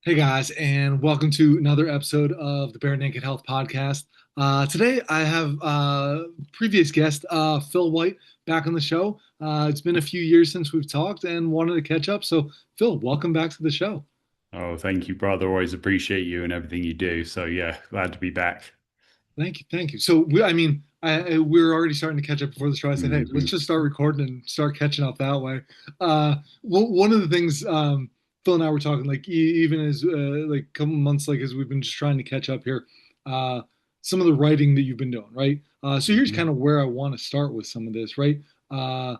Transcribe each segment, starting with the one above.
Hey guys, and welcome to another episode of the Barenaked Health Podcast. Today I have previous guest Phil White back on the show. It's been a few years since we've talked and wanted to catch up. So, Phil, welcome back to the show. Oh, thank you, brother. Always appreciate you and everything you do. So yeah, glad to be back. Thank you, thank you. So, we were already starting to catch up before the show. I said, hey, let's Hmm. just start recording and start catching up that way. One of the things Phil and I were talking, like even as like a couple months, like as we've been just trying to catch up here, uh, some of the writing that you've been doing, right? So here's Hmm. kind of where I want to start with some of this, right? Uh,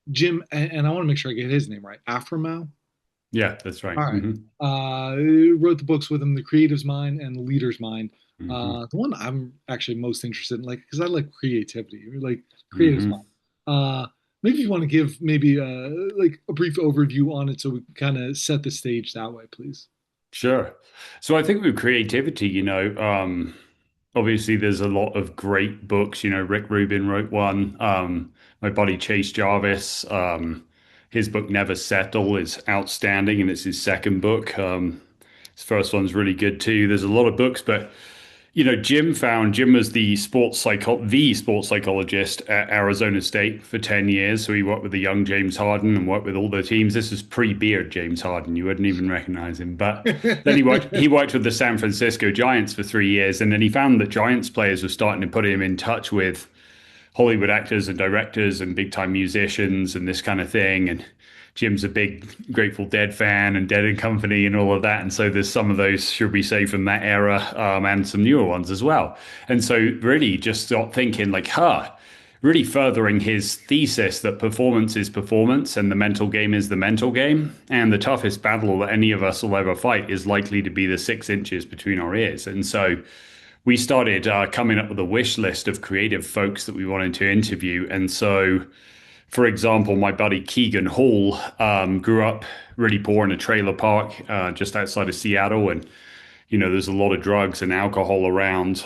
Jim, and I want to make sure I get his name right. Afremow. Yeah, that's right. All right. Hmm. Wrote the books with him, The Creative's Mind and The Leader's Mind. Hmm. The one I'm actually most interested in, like, because I like creativity, like Creative's Hmm. Mind. Maybe you want to give maybe like a brief overview on it so we can kind of set the stage that way, please. Sure. So I think with creativity, obviously there's a lot of great books. Rick Rubin wrote one. My buddy Chase Jarvis, his book Never Settle is outstanding, and it's his second book. His first one's really good too. There's a lot of books, but Jim was the sports psychologist at Arizona State for 10 years. So he worked with the young James Harden and worked with all the teams. This is pre-beard James Harden. You wouldn't even recognize him. But then he worked with the San Francisco Giants for 3 years, and then he found that Giants players were starting to put him in touch with Hollywood actors and directors and big time musicians and this kind of thing. And Jim's a big Grateful Dead fan and Dead and Company and all of that. And so there's some of those, should we say, from that era, and some newer ones as well. And so really just start thinking like, really furthering his thesis that performance is performance and the mental game is the mental game. And the toughest battle that any of us will ever fight is likely to be the 6 inches between our ears. And so we started coming up with a wish list of creative folks that we wanted to interview. And so, for example, my buddy Keegan Hall grew up really poor in a trailer park just outside of Seattle. And, there's a lot of drugs and alcohol around.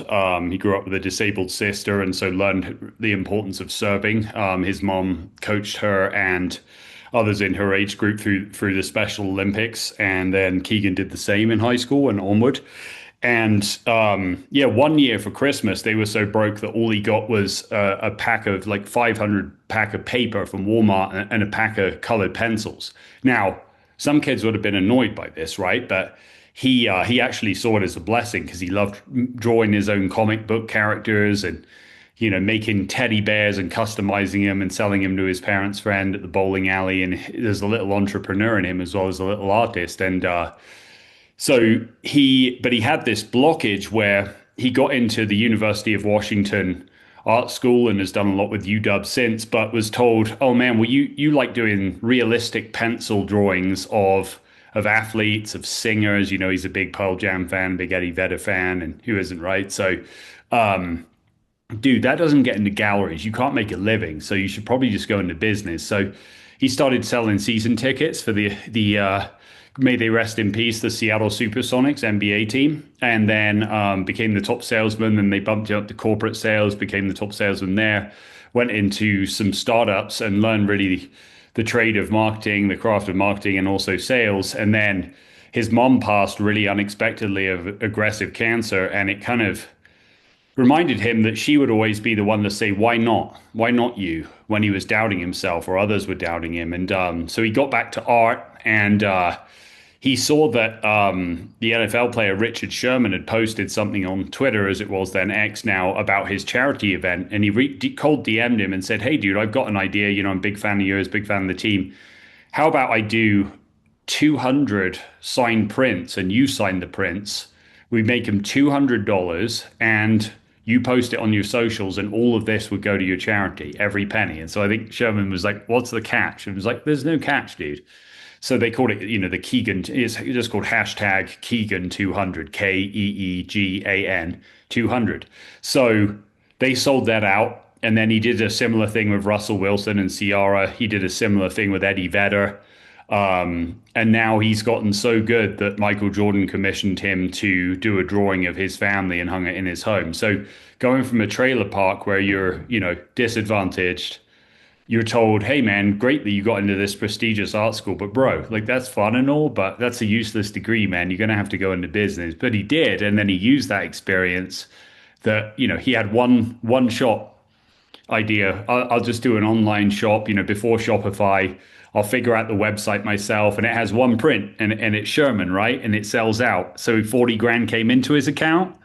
He grew up with a disabled sister and so learned the importance of serving. His mom coached her and others in her age group through the Special Olympics. And then Keegan did the same in high school and onward. And yeah, one year for Christmas, they were so broke that all he got was a pack of like 500 pack of paper from Walmart and a pack of colored pencils. Now, some kids would have been annoyed by this, right? But he actually saw it as a blessing because he loved drawing his own comic book characters and making teddy bears and customizing them and selling them to his parents' friend at the bowling alley. And there's a little entrepreneur in him as well as a little artist. And but he had this blockage where he got into the University of Washington art school and has done a lot with UW since, but was told, "Oh man, well you like doing realistic pencil drawings of athletes, of singers. He's a big Pearl Jam fan, big Eddie Vedder fan, and who isn't, right? So, dude, that doesn't get into galleries. You can't make a living, so you should probably just go into business." So he started selling season tickets for the may they rest in peace, the Seattle Supersonics NBA team, and then became the top salesman. And they bumped up to corporate sales, became the top salesman there. Went into some startups and learned really the trade of marketing, the craft of marketing, and also sales. And then his mom passed really unexpectedly of aggressive cancer, and it kind of reminded him that she would always be the one to say, "Why not? Why not you?" when he was doubting himself or others were doubting him. And so he got back to art and he saw that the NFL player Richard Sherman had posted something on Twitter, as it was then X now, about his charity event. And he cold DM'd him and said, "Hey, dude, I've got an idea. I'm a big fan of yours, big fan of the team. How about I do 200 signed prints and you sign the prints? We make them $200 and you post it on your socials, and all of this would go to your charity, every penny." And so I think Sherman was like, "What's the catch?" And it was like, "There's no catch, dude." So they called it, the Keegan, it's just called hashtag Keegan 200, KEEGAN 200. So they sold that out. And then he did a similar thing with Russell Wilson and Ciara. He did a similar thing with Eddie Vedder. And now he's gotten so good that Michael Jordan commissioned him to do a drawing of his family and hung it in his home. So going from a trailer park where you're, disadvantaged you're told, hey man, great that you got into this prestigious art school, but bro, like that's fun and all, but that's a useless degree, man. You're gonna have to go into business. But he did, and then he used that experience that, he had one shot idea. I'll just do an online shop, before Shopify. I'll figure out the website myself, and it has one print, and it's Sherman, right? And it sells out. So 40 grand came into his account,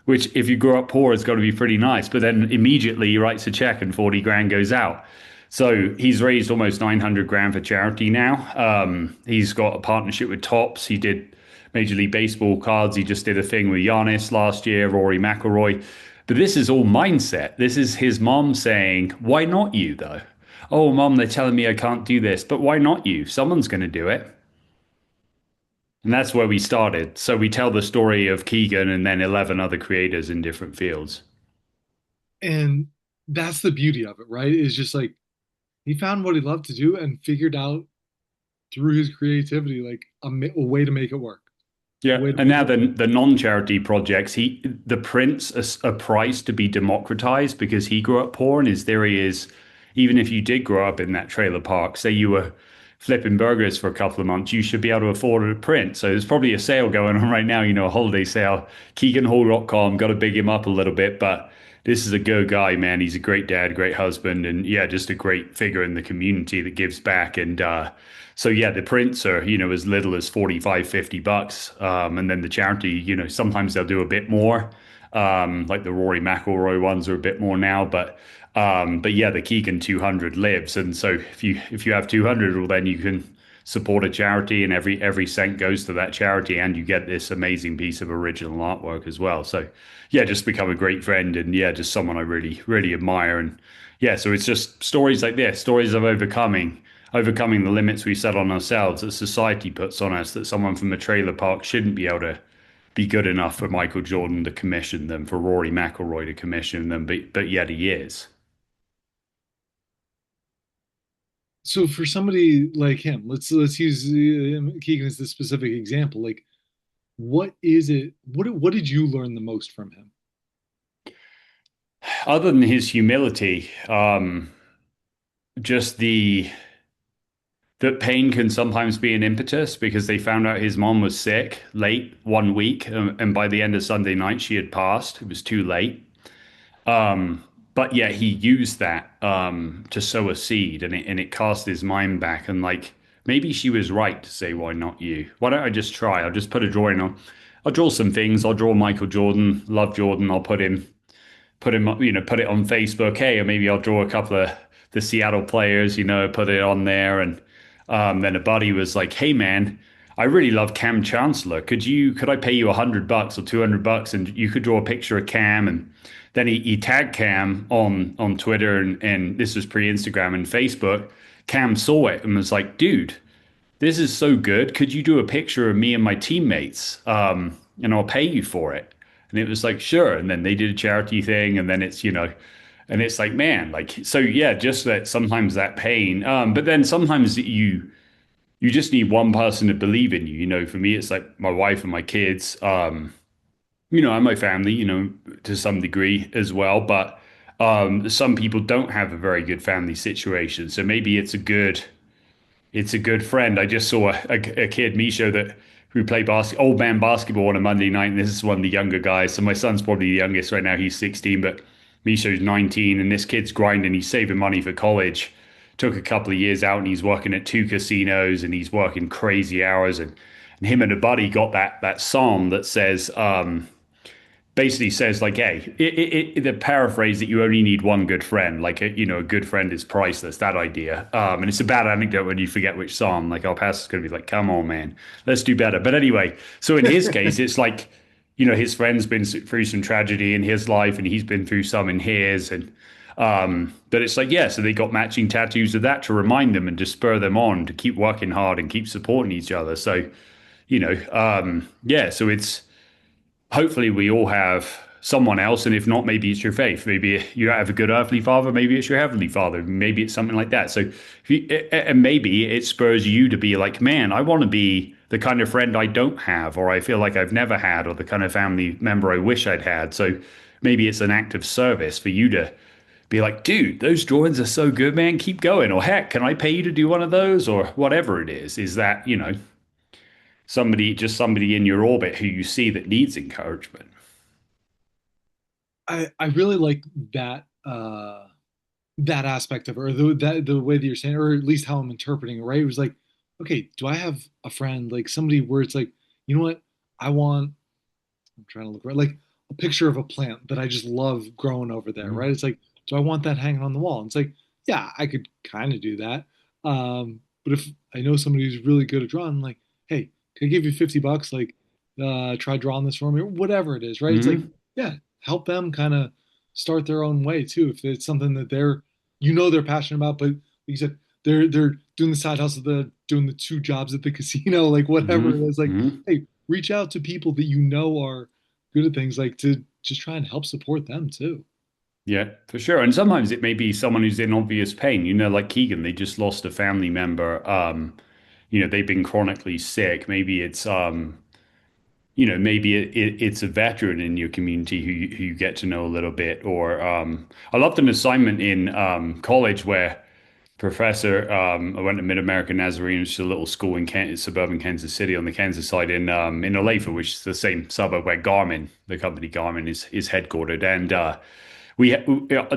which if you grew up poor, it's got to be pretty nice. But then immediately he writes a check and 40 grand goes out. So he's raised almost 900 grand for charity now. He's got a partnership with Topps. He did Major League Baseball cards. He just did a thing with Giannis last year, Rory McIlroy. But this is all mindset. This is his mom saying, why not you, though? Oh, mom, they're telling me I can't do this, but why not you? Someone's going to do it. And that's where we started. So we tell the story of Keegan and then 11 other creators in different fields. And that's the beauty of it, right? Is just like he found what he loved to do and figured out through his creativity like a way to make it work, a Yeah, way to and make now it work. the non-charity projects, the prints are priced to be democratized because he grew up poor, and his theory is even if you did grow up in that trailer park, say you were flipping burgers for a couple of months, you should be able to afford a print. So there's probably a sale going on right now, a holiday sale. KeeganHall.com, got to big him up a little bit, but this is a good guy, man. He's a great dad, great husband, and yeah, just a great figure in the community that gives back. And so yeah, the prints are, as little as 45, $50. And then the charity, sometimes they'll do a bit more. Like the Rory McIlroy ones are a bit more now, but yeah, the Keegan 200 lives. And so if you have 200, well then you can support a charity, and every cent goes to that charity, and you get this amazing piece of original artwork as well. So yeah, just become a great friend, and yeah, just someone I really really admire. And yeah, so it's just stories like this, stories of overcoming the limits we set on ourselves that society puts on us, that someone from a trailer park shouldn't be able to be good enough for Michael Jordan to commission them, for Rory McIlroy to commission them, but yet he is. So for somebody like him, let's use Keegan as the specific example. Like, what is it? What did you learn the most from him? Other than his humility, just the that pain can sometimes be an impetus because they found out his mom was sick late one week, and by the end of Sunday night, she had passed. It was too late. But yeah, he used that to sow a seed, and it cast his mind back. And like maybe she was right to say, "Why not you? Why don't I just try? I'll just put a drawing on. I'll draw some things. I'll draw Michael Jordan. Love Jordan. I'll put him, put it on Facebook. Hey, or maybe I'll draw a couple of the Seattle players, put it on there. And then a buddy was like, hey man, I really love Cam Chancellor. Could I pay you $100 or $200 and you could draw a picture of Cam? And then he tagged Cam on Twitter, and this was pre-Instagram and Facebook. Cam saw it and was like, dude, this is so good. Could you do a picture of me and my teammates? And I'll pay you for it. And it was like, sure. And then they did a charity thing. And then and it's like, man, like, so yeah, just that sometimes that pain. But then sometimes you just need one person to believe in you. For me, it's like my wife and my kids, and my family, to some degree as well. But some people don't have a very good family situation. So maybe it's a good friend. I just saw a kid, Misha, that who played old man basketball on a Monday night, and this is one of the younger guys. So my son's probably the youngest right now. He's 16, but Misha's 19, and this kid's grinding. He's saving money for college. Took a couple of years out, and he's working at two casinos, and he's working crazy hours. And him and a buddy got that psalm that says, basically says like, hey, the paraphrase that you only need one good friend, like a good friend is priceless. That idea, and it's a bad anecdote when you forget which psalm. Like our pastor's going to be like, come on, man, let's do better. But anyway, so in his case, it's like, his friend's been through some tragedy in his life, and he's been through some in his, and but it's like, yeah, so they got matching tattoos of that to remind them and to spur them on to keep working hard and keep supporting each other. So, yeah, so it's hopefully we all have someone else, and if not, maybe it's your faith. Maybe you have a good earthly father, maybe it's your heavenly father, maybe it's something like that. So and maybe it spurs you to be like, man, I want to be the kind of friend I don't have, or I feel like I've never had, or the kind of family member I wish I'd had. So maybe it's an act of service for you to be like, dude, those drawings are so good, man. Keep going. Or heck, can I pay you to do one of those? Or whatever it is that, somebody in your orbit who you see that needs encouragement. I really like that that aspect of it, or the way that you're saying, or at least how I'm interpreting it, right? It was like, okay, do I have a friend, like somebody where it's like, you know what? I want, I'm trying to look right, like a picture of a plant that I just love growing over there, Mhm. right? It's like, do I want that hanging on the wall? And it's like, yeah, I could kind of do that. But if I know somebody who's really good at drawing, I'm like, hey, can I give you $50? Like, try drawing this for me, or whatever it is, right? It's like, Hmm. yeah, help them kind of start their own way too. If it's something that they're passionate about, but like you said, they're doing the side hustle, the doing the two jobs at the casino, like whatever Hmm. it is, like, Hmm. hey, reach out to people that you know are good at things, like to just try and help support them too. Yeah, for sure. And sometimes it may be someone who's in obvious pain, like Keegan, they just lost a family member. They've been chronically sick. Maybe it's a veteran in your community who you get to know a little bit. Or I loved an assignment in college where I went to Mid American Nazarene, which is a little school in suburban Kansas City on the Kansas side in Olathe, which is the same suburb where the company Garmin is headquartered. And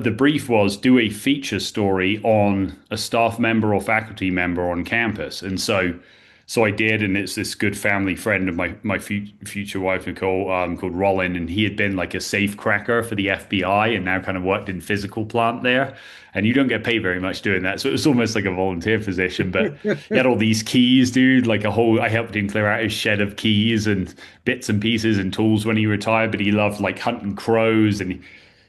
the brief was do a feature story on a staff member or faculty member on campus, and so I did, and it's this good family friend of my future wife Nicole, called Rollin, and he had been like a safe cracker for the FBI, and now kind of worked in physical plant there, and you don't get paid very much doing that, so it was almost like a volunteer position, but he had all these keys, dude, like a whole. I helped him clear out his shed of keys and bits and pieces and tools when he retired, but he loved like hunting crows and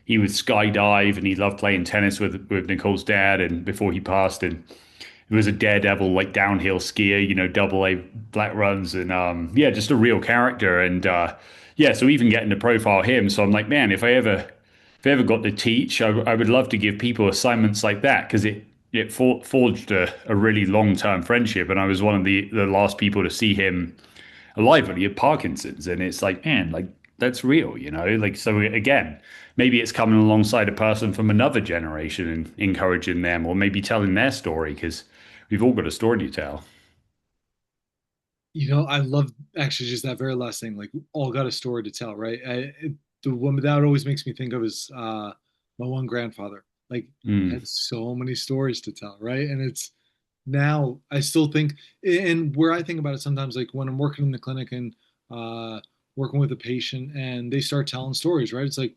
he would skydive and he loved playing tennis with Nicole's dad and before he passed and he was a daredevil like downhill skier, double A black runs and yeah, just a real character and yeah, so even getting to profile him, so I'm like, man, if I ever got to teach, I would love to give people assignments like that because it forged a really long term friendship and I was one of the last people to see him alive when he had Parkinson's. And it's like, man, like that's real, Like, so again, maybe it's coming alongside a person from another generation and encouraging them, or maybe telling their story because we've all got a story to tell. I love actually just that very last thing. Like, all got a story to tell, right? The woman that always makes me think of is my one grandfather. Like, Mm, had so many stories to tell, right? And it's now I still think, and where I think about it sometimes, like when I'm working in the clinic and uh, working with a patient, and they start telling stories, right? It's like,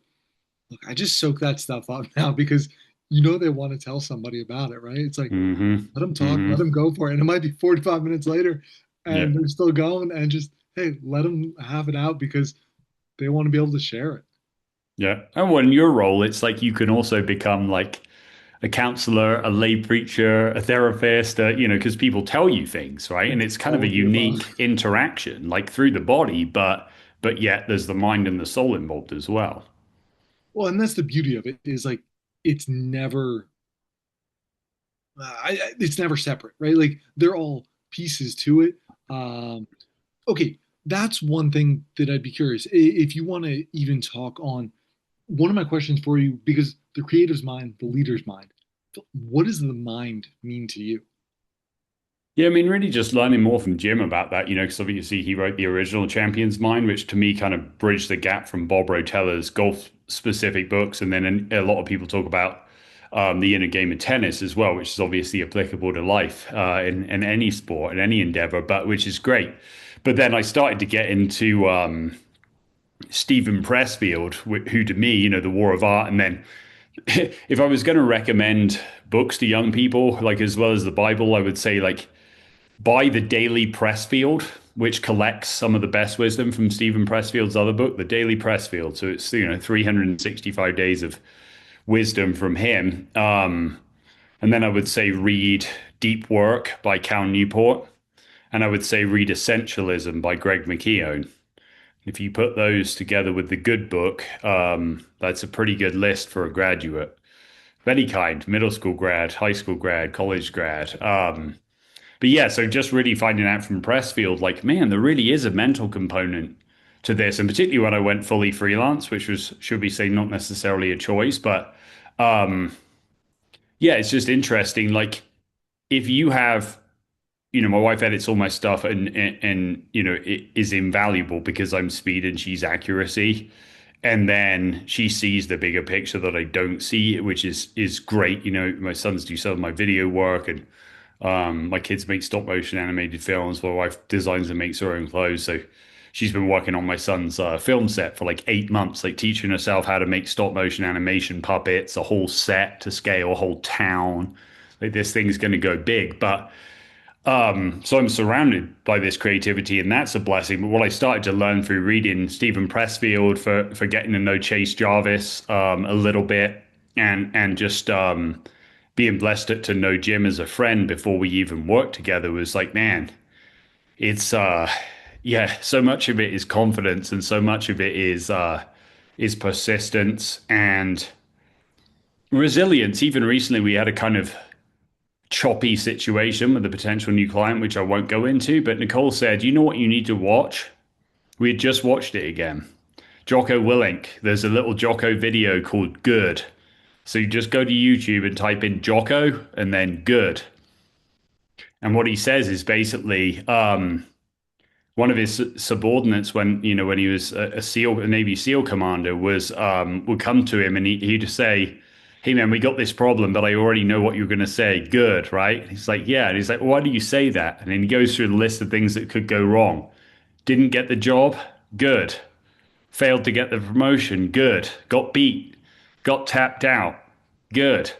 look, I just soak that stuff up now because they want to tell somebody about it, right? It's like, hmm. let them talk, let Hmm. them go for it. And it might be 45 minutes later Yeah. and they're still going, and just, hey, let them have it out because they want to be able to share it. Yeah. And well, in your role, it's like you can also become like a counselor, a lay preacher, a therapist, because people tell you things, right? And It's it's kind of all a of the above. unique interaction, like through the body, but yet there's the mind and the soul involved as well. Well, and that's the beauty of it is like it's never it's never separate, right? Like they're all pieces to it. Um, okay, that's one thing that I'd be curious if you want to even talk on. One of my questions for you, because the creative's mind, the leader's mind, what does the mind mean to you? Yeah, I mean, really just learning more from Jim about that, because obviously he wrote the original Champion's Mind, which to me kind of bridged the gap from Bob Rotella's golf specific books. And then a lot of people talk about the inner game of tennis as well, which is obviously applicable to life in any sport, in any endeavor, but which is great. But then I started to get into Stephen Pressfield, who to me, the War of Art. And then if I was going to recommend books to young people, like as well as the Bible, I would say like, buy the Daily Pressfield, which collects some of the best wisdom from Stephen Pressfield's other book, the Daily Pressfield. So it's 365 days of wisdom from him. And then I would say read Deep Work by Cal Newport, and I would say read Essentialism by Greg McKeown. If you put those together with the good book, that's a pretty good list for a graduate of any kind, middle school grad, high school grad, college grad. But yeah, so just really finding out from Pressfield, like, man, there really is a mental component to this. And particularly when I went fully freelance, which was, should we say, not necessarily a choice, but Um, yeah, it's just interesting. Like if you have, my wife edits all my stuff and it is invaluable because I'm speed and she's accuracy. And then she sees the bigger picture that I don't see, which is great. My sons do some of my video work, and my kids make stop motion animated films. My wife designs and makes her own clothes. So she's been working on my son's film set for like 8 months, like teaching herself how to make stop motion animation puppets, a whole set to scale, a whole town. Like this thing's going to go big. But so I'm surrounded by this creativity, and that's a blessing. But what I started to learn through reading Stephen Pressfield for getting to know Chase Jarvis a little bit, and just being blessed to know Jim as a friend before we even worked together was like, man, it's yeah, so much of it is confidence, and so much of it is persistence and resilience. Even recently, we had a kind of choppy situation with a potential new client, which I won't go into. But Nicole said, "You know what you need to watch?" We had just watched it again. Jocko Willink. There's a little Jocko video called Good. So you just go to YouTube and type in Jocko and then Good. And what he says is basically one of his subordinates when he was a Navy SEAL commander was would come to him and he'd say, "Hey man, we got this problem, but I already know what you're going to say. Good, right?" And he's like, "Yeah." And he's like, "Why do you say that?" And then he goes through the list of things that could go wrong. Didn't get the job. Good. Failed to get the promotion. Good. Got beat. Got tapped out. Good.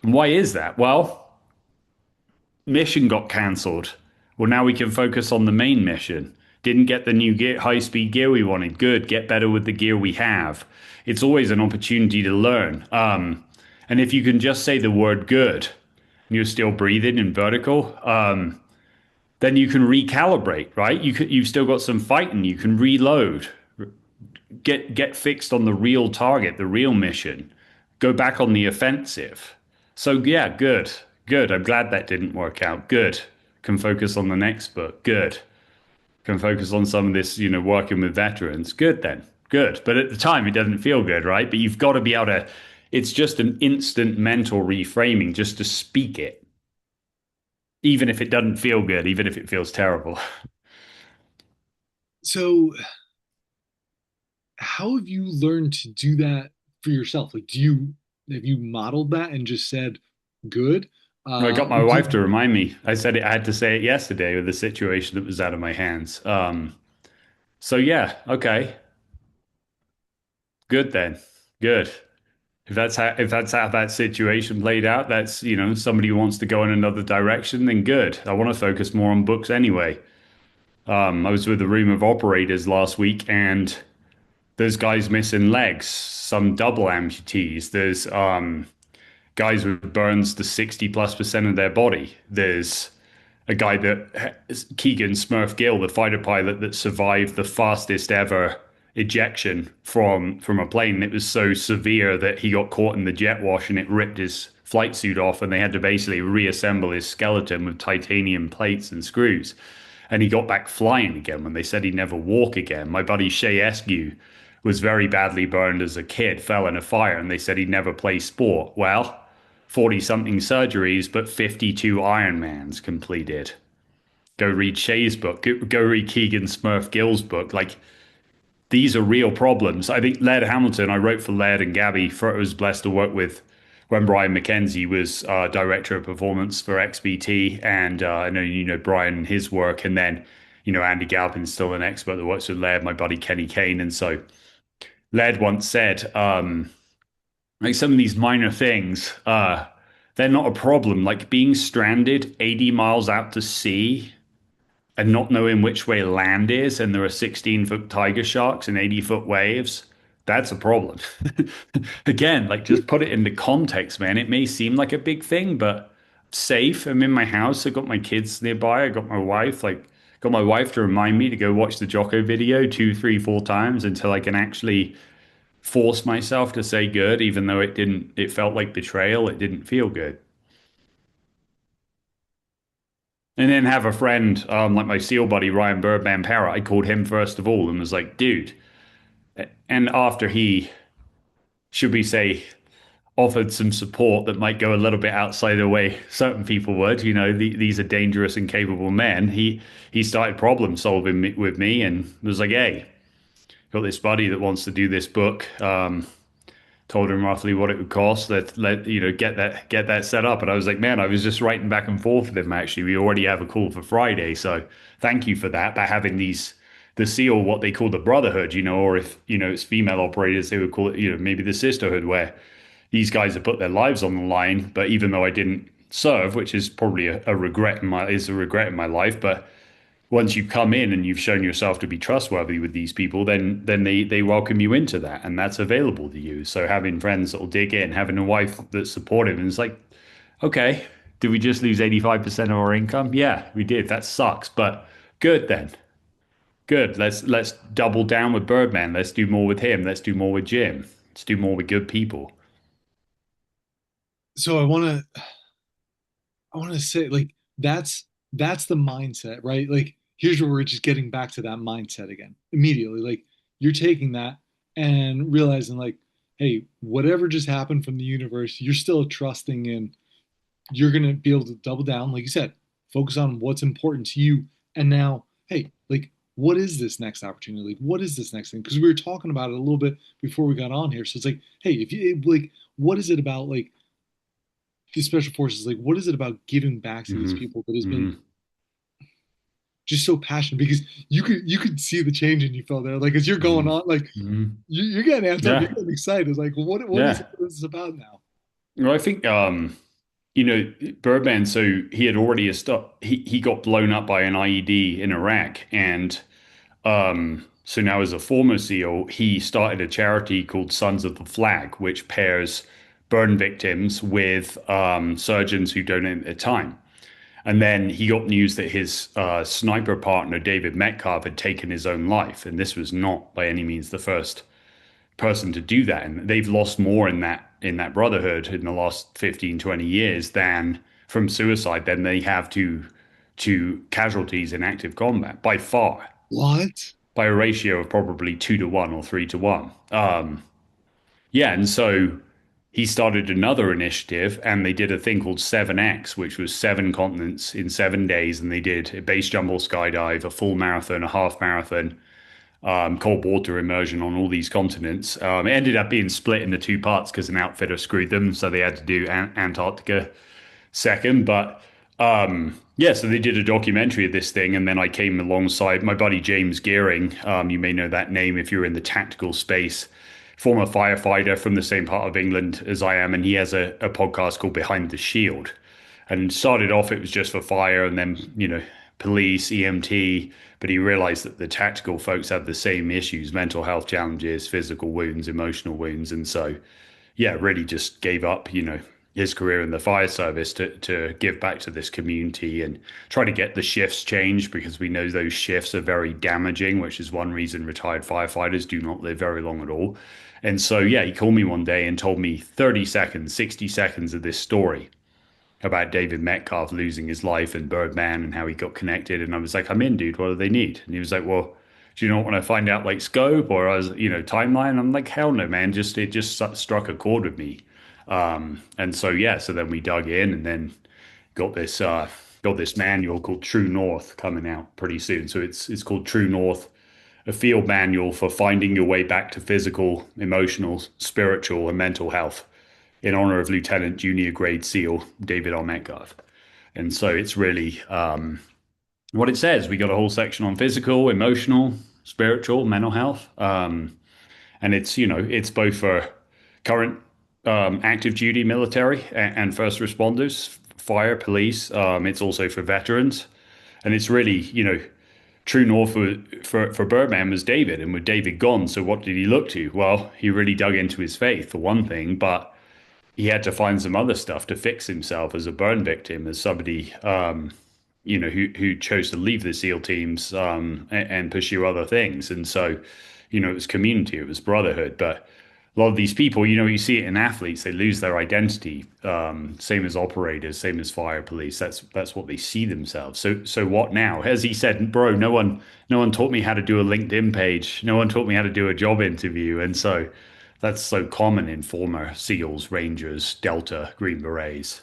And why is that? Well, mission got cancelled. Well, now we can focus on the main mission. Didn't get the new gear, high speed gear we wanted. Good. Get better with the gear we have. It's always an opportunity to learn. And if you can just say the word good and you're still breathing in vertical, then you can recalibrate, right? You've still got some fighting. You can reload, get fixed on the real target, the real mission, go back on the offensive. So yeah, good, good. I'm glad that didn't work out. Good. Can focus on the next book. Good. Can focus on some of this, working with veterans. Good then. Good. But at the time, it doesn't feel good, right? But you've got to be able to. It's just an instant mental reframing just to speak it, even if it doesn't feel good, even if it feels terrible. So, how have you learned to do that for yourself? Like, have you modeled that and just said good? I got my Or wife to remind me. I said I had to say it yesterday with a situation that was out of my hands. So yeah, okay, good then, good. If that's how that situation played out, that's somebody who wants to go in another direction, then good. I want to focus more on books anyway. I was with a room of operators last week, and there's guys missing legs, some double amputees. There's guys with burns to 60+% of their body. There's a guy Keegan Smurf Gill, the fighter pilot that survived the fastest ever ejection from a plane. It was so severe that he got caught in the jet wash and it ripped his flight suit off, and they had to basically reassemble his skeleton with titanium plates and screws. And he got back flying again when they said he'd never walk again. My buddy Shay Eskew was very badly burned as a kid, fell in a fire, and they said he'd never play sport. Well, 40 something surgeries, but 52 Ironmans completed. Go read Shay's book. Go read Keegan Smurf Gill's book. Like, these are real problems. I think Laird Hamilton, I wrote for Laird and Gabby. I was blessed to work with when Brian McKenzie was director of performance for XBT. And I know Brian and his work. And then, Andy Galpin's still an expert that works with Laird, my buddy Kenny Kane. And so Laird once said, like some of these minor things, they're not a problem. Like being stranded 80 miles out to sea and not knowing which way land is, and there are 16-foot tiger sharks and 80-foot waves, that's a problem. Again, like just put it into context, man. It may seem like a big thing, but safe. I'm in my house. I got my kids nearby. I got my wife. Like, got my wife to remind me to go watch the Jocko video two, three, four times until I can actually force myself to say good, even though it felt like betrayal. It didn't feel good. And then have a friend, like my SEAL buddy, Ryan Birdman Parrott. I called him first of all and was like, dude. And after he, should we say, offered some support that might go a little bit outside the way certain people would. These are dangerous and capable men. He started problem solving with me and was like, "Hey, got this buddy that wants to do this book." Told him roughly what it would cost. Let get that set up. And I was like, man, I was just writing back and forth with him. Actually, we already have a call for Friday, so thank you for that. By having the seal, what they call the brotherhood, or if it's female operators, they would call it, maybe the sisterhood, where these guys have put their lives on the line. But even though I didn't serve, which is probably a regret is a regret in my life, but once you come in and you've shown yourself to be trustworthy with these people, then they welcome you into that, and that's available to you. So having friends that will dig in, having a wife that's supportive, and it's like, okay, did we just lose 85% of our income? Yeah, we did. That sucks, but good then. Good. Let's double down with Birdman. Let's do more with him. Let's do more with Jim. Let's do more with good people. So I want to say like that's the mindset, right? Like here's where we're just getting back to that mindset again immediately. Like you're taking that and realizing like, hey, whatever just happened from the universe, you're still trusting in you're gonna be able to double down, like you said, focus on what's important to you. And now, hey, like what is this next opportunity? Like what is this next thing? Because we were talking about it a little bit before we got on here. So it's like, hey, if you like, what is it about like these special forces, like what is it about giving back to these Hmm. people that has been Hmm. just so passionate? Because you could see the change in you felt there, like as you're going Hmm. on, like Hmm. you're getting amped up, you're Yeah. getting excited, like Yeah. what is this about now? Well, I think Birdman. So he had already he got blown up by an IED in Iraq, and so now as a former SEAL, he started a charity called Sons of the Flag, which pairs burn victims with surgeons who donate their time. And then he got news that his sniper partner David Metcalf had taken his own life, and this was not by any means the first person to do that. And they've lost more in that brotherhood in the last 15, 20 years than from suicide than they have to casualties in active combat by far, What? by a ratio of probably 2 to 1 or 3 to 1. Yeah, and so he started another initiative, and they did a thing called 7X, which was 7 continents in 7 days, and they did a base jump skydive, a full marathon, a half marathon, cold water immersion on all these continents. It ended up being split into two parts because an outfitter screwed them, so they had to do Antarctica second. But yeah, so they did a documentary of this thing, and then I came alongside my buddy James Gearing. You may know that name if you're in the tactical space. Former firefighter from the same part of England as I am, and he has a podcast called Behind the Shield. And started off, it was just for fire, and then police, EMT. But he realized that the tactical folks had the same issues: mental health challenges, physical wounds, emotional wounds, and so yeah, really just gave up, his career in the fire service to give back to this community and try to get the shifts changed because we know those shifts are very damaging, which is one reason retired firefighters do not live very long at all. And so, yeah, he called me one day and told me 30 seconds, 60 seconds of this story about David Metcalf losing his life and Birdman and how he got connected. And I was like, I'm in, dude. What do they need? And he was like, well, do you not want to find out like scope or as timeline? I'm like, hell no, man. Just it just struck a chord with me. And so yeah, so then we dug in and then got this got this manual called True North coming out pretty soon. So it's called True North, a field manual for finding your way back to physical, emotional, spiritual, and mental health in honor of Lieutenant Junior Grade SEAL David R. Metcalf. And so it's really what it says. We got a whole section on physical, emotional, spiritual, mental health. And it's both for current active duty military and first responders, fire, police. It's also for veterans. And it's really, true north for Birdman was David. And with David gone, so what did he look to? Well, he really dug into his faith, for one thing, but he had to find some other stuff to fix himself as a burn victim, as somebody who chose to leave the SEAL teams and pursue other things. And so, it was community, it was brotherhood. But a lot of these people, you see it in athletes, they lose their identity. Same as operators, same as fire police. That's what they see themselves. So what now? As he said, bro, no one taught me how to do a LinkedIn page. No one taught me how to do a job interview. And so That's so common in former SEALs, Rangers, Delta, Green Berets.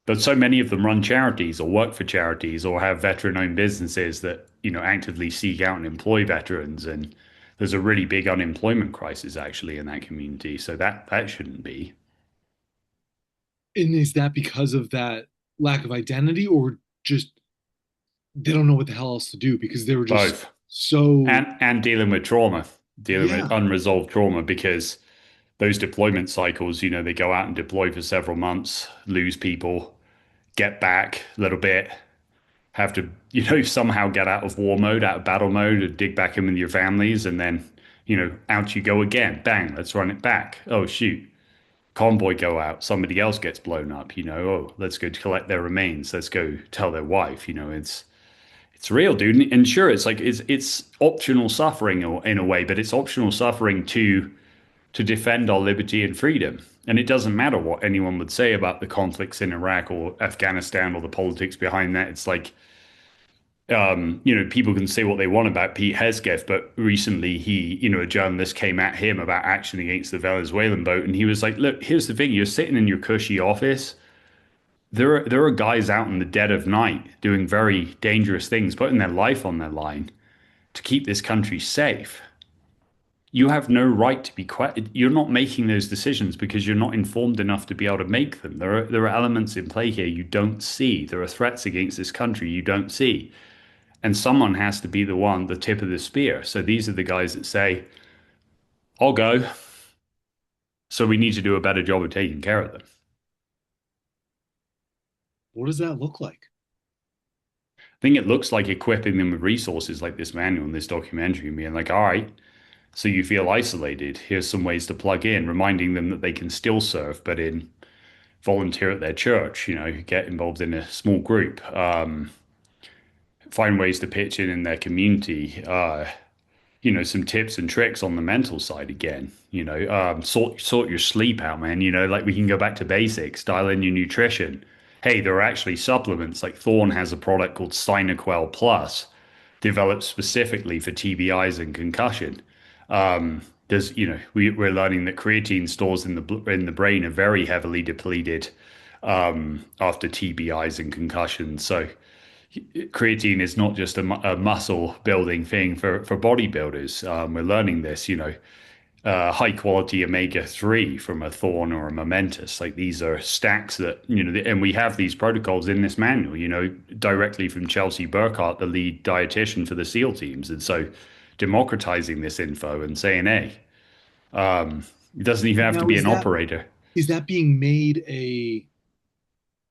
But so many of them run charities or work for charities or have veteran-owned businesses that, actively seek out and employ veterans. And there's a really big unemployment crisis actually in that community. So that shouldn't be. And is that because of that lack of identity, or just they don't know what the hell else to do because they were just Both. so, And dealing with trauma, dealing with yeah. unresolved trauma because those deployment cycles, they go out and deploy for several months, lose people, get back a little bit, have to, somehow get out of war mode, out of battle mode, and dig back in with your families, and then, out you go again. Bang, let's run it back. Oh, shoot. Convoy go out, somebody else gets blown up, oh, let's go collect their remains. Let's go tell their wife, it's real, dude. And sure, it's like it's optional suffering in a way, but it's optional suffering to defend our liberty and freedom. And it doesn't matter what anyone would say about the conflicts in Iraq or Afghanistan or the politics behind that. It's like, people can say what they want about Pete Hesketh, but recently a journalist came at him about action against the Venezuelan boat, and he was like, "Look, here's the thing: you're sitting in your cushy office. There are guys out in the dead of night doing very dangerous things, putting their life on their line to keep this country safe. You have no right to be quiet. You're not making those decisions because you're not informed enough to be able to make them. There are elements in play here you don't see. There are threats against this country you don't see. And someone has to be the one, the tip of the spear. So these are the guys that say, I'll go. So we need to do a better job of taking care of them. What does that look like? I think it looks like equipping them with resources like this manual and this documentary and being like, all right, so you feel isolated. Here's some ways to plug in, reminding them that they can still serve, but in volunteer at their church, get involved in a small group, find ways to pitch in their community, some tips and tricks on the mental side again. Sort your sleep out, man. Like we can go back to basics, dial in your nutrition. Hey, there are actually supplements. Like Thorne has a product called Sinequel Plus, developed specifically for TBIs and concussion. We're learning that creatine stores in the brain are very heavily depleted after TBIs and concussions. So creatine is not just a muscle building thing for bodybuilders. We're learning this, high quality omega-3 from a Thorne or a Momentous. Like these are stacks that, and we have these protocols in this manual, directly from Chelsea Burkhart, the lead dietitian for the SEAL teams. And so democratizing this info and saying, hey, it doesn't even have to Now, be an operator. is that being made a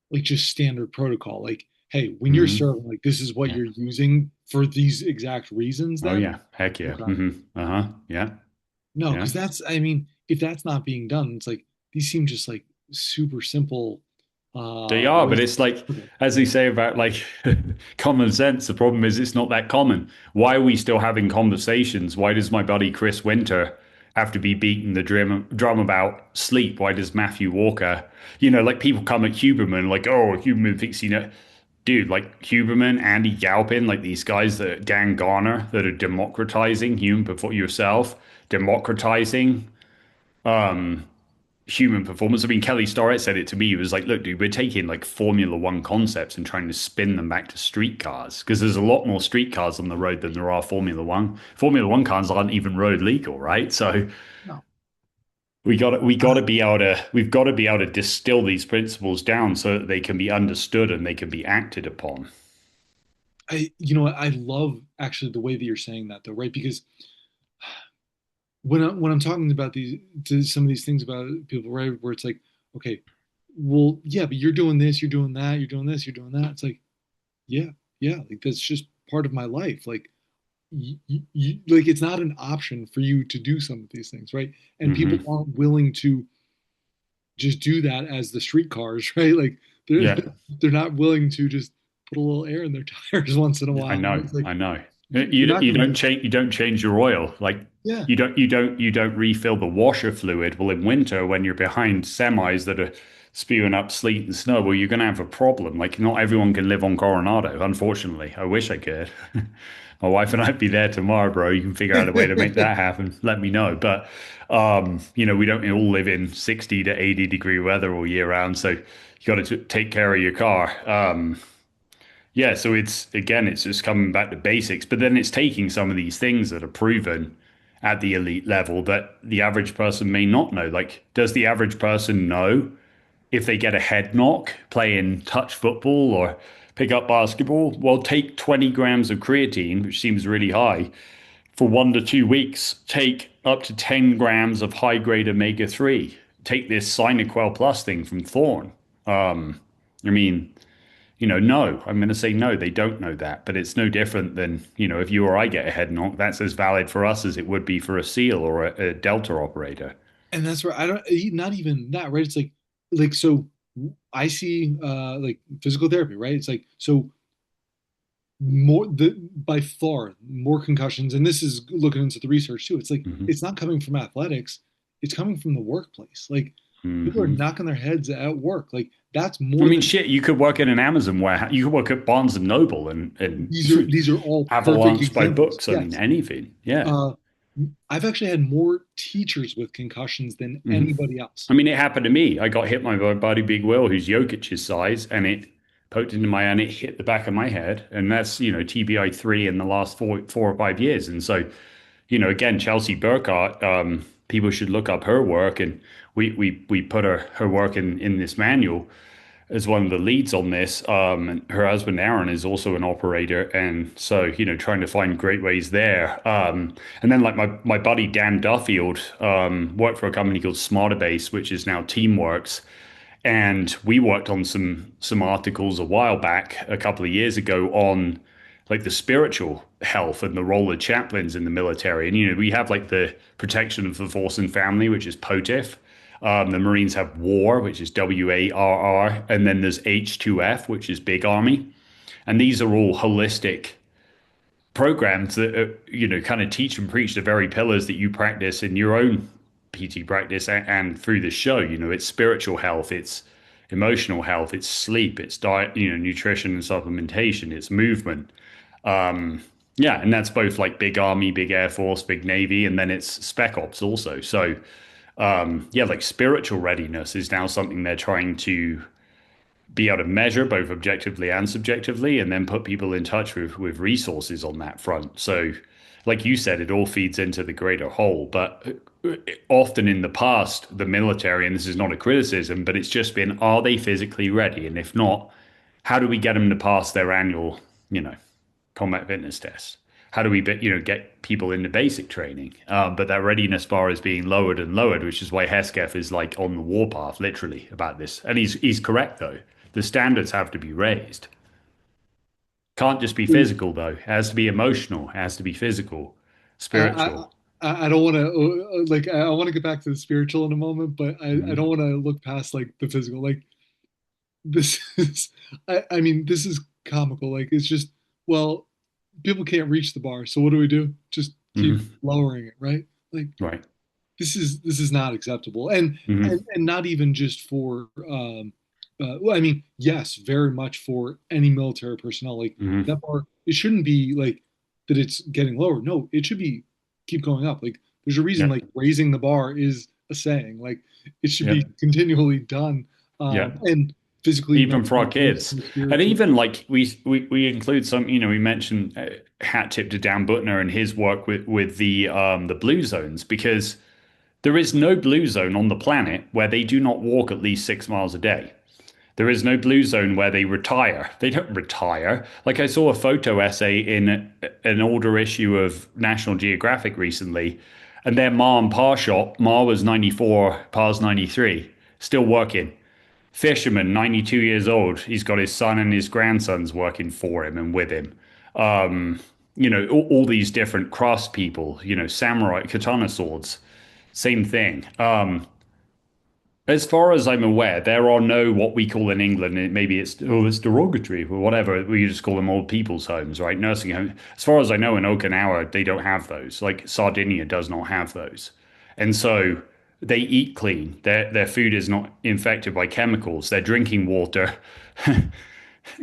like just standard protocol? Like, hey, when you're Hmm. serving, like this is what Yeah. you're using for these exact reasons Oh then? yeah. Heck yeah. Okay. Uh-huh. Yeah. No, Yeah. because that's, I mean, if that's not being done, it's like these seem just like super simple They are, but ways. it's like, Okay. as they say about like common sense, the problem is it's not that common. Why are we still having conversations? Why does my buddy Chris Winter have to be beating the drum about sleep? Why does Matthew Walker, like people come at Huberman like, oh, Huberman thinks, dude, like Huberman, Andy Galpin, like these guys that Dan Garner that are democratizing human before yourself, democratizing human performance. I mean, Kelly Starrett said it to me. He was like, look, dude, we're taking like Formula One concepts and trying to spin them back to street cars because there's a lot more street cars on the road than there are Formula One. Formula One cars aren't even road legal, right? So No. we got to Uh, be able to we've got to be able to distill these principles down so that they can be understood and they can be acted upon. you know what? I love actually the way that you're saying that though, right? Because when I'm talking about these to some of these things about people, right, where it's like, okay, well, yeah, but you're doing this, you're doing that, you're doing this, you're doing that. It's like, yeah, yeah, like that's just part of my life. Like, like it's not an option for you to do some of these things, right? And people Hmm. aren't willing to just do that as the streetcars, right? Like they're Yeah, they're not willing to just put a little air in their tires once in a I while. know, It's like I know. you're not You going don't to, change your oil. Like yeah. you don't refill the washer fluid. Well, in winter when you're behind semis that are spewing up sleet and snow, well, you're going to have a problem. Like, not everyone can live on Coronado, unfortunately. I wish I could. My wife and I'd be there tomorrow, bro. You can figure out a way to make that happen. Let me know. But, we don't all live in 60 to 80 degree weather all year round. So you got to take care of your car. Yeah, so it's just coming back to basics, but then it's taking some of these things that are proven at the elite level that the average person may not know. Like, does the average person know if they get a head knock playing touch football or pick up basketball? Well, take 20 grams of creatine, which seems really high, for 1 to 2 weeks. Take up to 10 grams of high grade omega 3. Take this Sinequel Plus thing from Thorne. I mean, no, I'm going to say no, they don't know that. But it's no different than, if you or I get a head knock, that's as valid for us as it would be for a SEAL or a Delta operator. And that's where I don't, not even that, right? It's like so I see like physical therapy, right? It's like so more the by far more concussions, and this is looking into the research too. It's like Hmm. it's not coming from athletics, it's coming from the workplace. Like people are Hmm. knocking their heads at work. Like that's I more mean, than shit, you could work in an Amazon warehouse. You could work at Barnes and Noble and these are all have a perfect lunch by examples. books. I mean, Yes. anything. Yeah. Uh, I've actually had more teachers with concussions than Hmm. anybody else. I mean, it happened to me. I got hit by my buddy Big Will, who's Jokic's size, and it poked into my and it hit the back of my head. And that's, TBI 3 in the last 4 or 5 years. And so, again, Chelsea Burkhart, people should look up her work. And we put her work in this manual as one of the leads on this. And her husband Aaron is also an operator, and so trying to find great ways there. And then like my buddy Dan Duffield worked for a company called Smarterbase, which is now Teamworks, and we worked on some articles a while back, a couple of years ago, on like the spiritual health and the role of chaplains in the military. And we have like the protection of the force and family, which is POTIF. The Marines have WAR, which is WARR, and then there's H2F, which is Big Army. And these are all holistic programs that kind of teach and preach the very pillars that you practice in your own PT practice and through the show. It's spiritual health, it's emotional health, it's sleep, it's diet, nutrition and supplementation, it's movement. Yeah, and that's both like big army, big air force, big navy, and then it's spec ops also. So yeah, like spiritual readiness is now something they're trying to be able to measure both objectively and subjectively, and then put people in touch with resources on that front. So, like you said, it all feeds into the greater whole. But often in the past, the military, and this is not a criticism, but it's just been, are they physically ready? And if not, how do we get them to pass their annual, you know, combat fitness test? How do we, get people into basic training? But that readiness bar is being lowered and lowered, which is why Hesketh is like on the warpath, literally, about this. And he's correct though. The standards have to be raised. Can't just be physical though. It has to be emotional. It has to be physical, I spiritual. I don't want to like I want to get back to the spiritual in a moment, but I Hmm. don't want to look past like the physical. Like this is I mean this is comical. Like it's just well people can't reach the bar, so what do? Just keep Hmm. lowering it, right? Like Right. this is not acceptable, Hmm. and not even just for well, I mean yes, very much for any military personnel. Like Hmm. that bar, it shouldn't be like that it's getting lower. No, it should be keep going up. Like there's a reason Yeah. like raising the bar is a saying. Like it should Yeah. be continually done, Yeah. and physically, Even for our mentally, kids. emotionally, And spiritually. even like we include some, we mentioned hat tip to Dan Butner and his work with the blue zones, because there is no blue zone on the planet where they do not walk at least 6 miles a day. There is no blue zone where they retire. They don't retire. Like I saw a photo essay in an older issue of National Geographic recently, and their Ma and Pa shop, Ma was 94, Pa's 93, still working. Fisherman, 92 years old. He's got his son and his grandsons working for him and with him. All these different craftspeople, samurai, katana swords, same thing. As far as I'm aware, there are no what we call in England, maybe it's derogatory or whatever. We just call them old people's homes, right? Nursing homes. As far as I know, in Okinawa, they don't have those. Like Sardinia does not have those, and so they eat clean. Their food is not infected by chemicals. Their drinking water.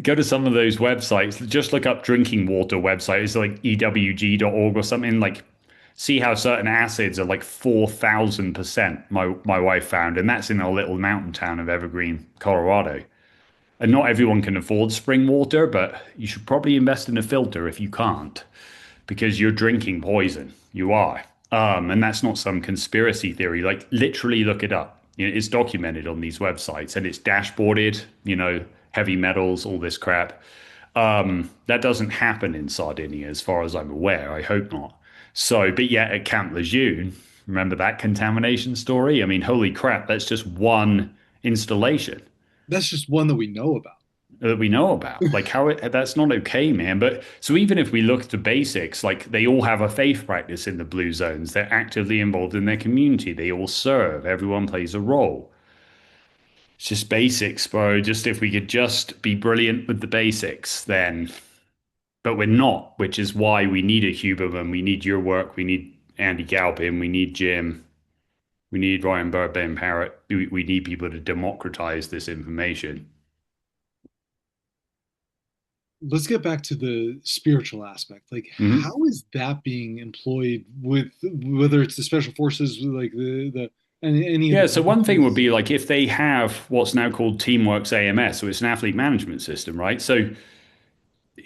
Go to some of those websites. Just look up drinking water websites. It's like ewg.org or something. Like, see how certain acids are like 4,000%. My wife found, and that's in a little mountain town of Evergreen, Colorado. And not everyone can afford spring water, but you should probably invest in a filter if you can't, because you're drinking poison. You are. And that's not some conspiracy theory. Like, literally look it up. You know, it's documented on these websites and it's dashboarded, heavy metals, all this crap. That doesn't happen in Sardinia, as far as I'm aware. I hope not. So, but yet at Camp Lejeune, remember that contamination story? I mean, holy crap, that's just one installation That's just one that we know about. that we know about. Like that's not okay, man. But so even if we look at the basics, like they all have a faith practice in the blue zones. They're actively involved in their community. They all serve. Everyone plays a role. It's just basics, bro. Just if we could just be brilliant with the basics, then. But we're not, which is why we need a Huberman. We need your work. We need Andy Galpin. We need Jim. We need Ryan Burbank Parrott. We need people to democratize this information. Let's get back to the spiritual aspect. Like, Mhm. how is that being employed with whether it's the special forces, like the any of the Yeah, so one thing would police? be like if they have what's now called Teamworks AMS, so it's an athlete management system, right? So,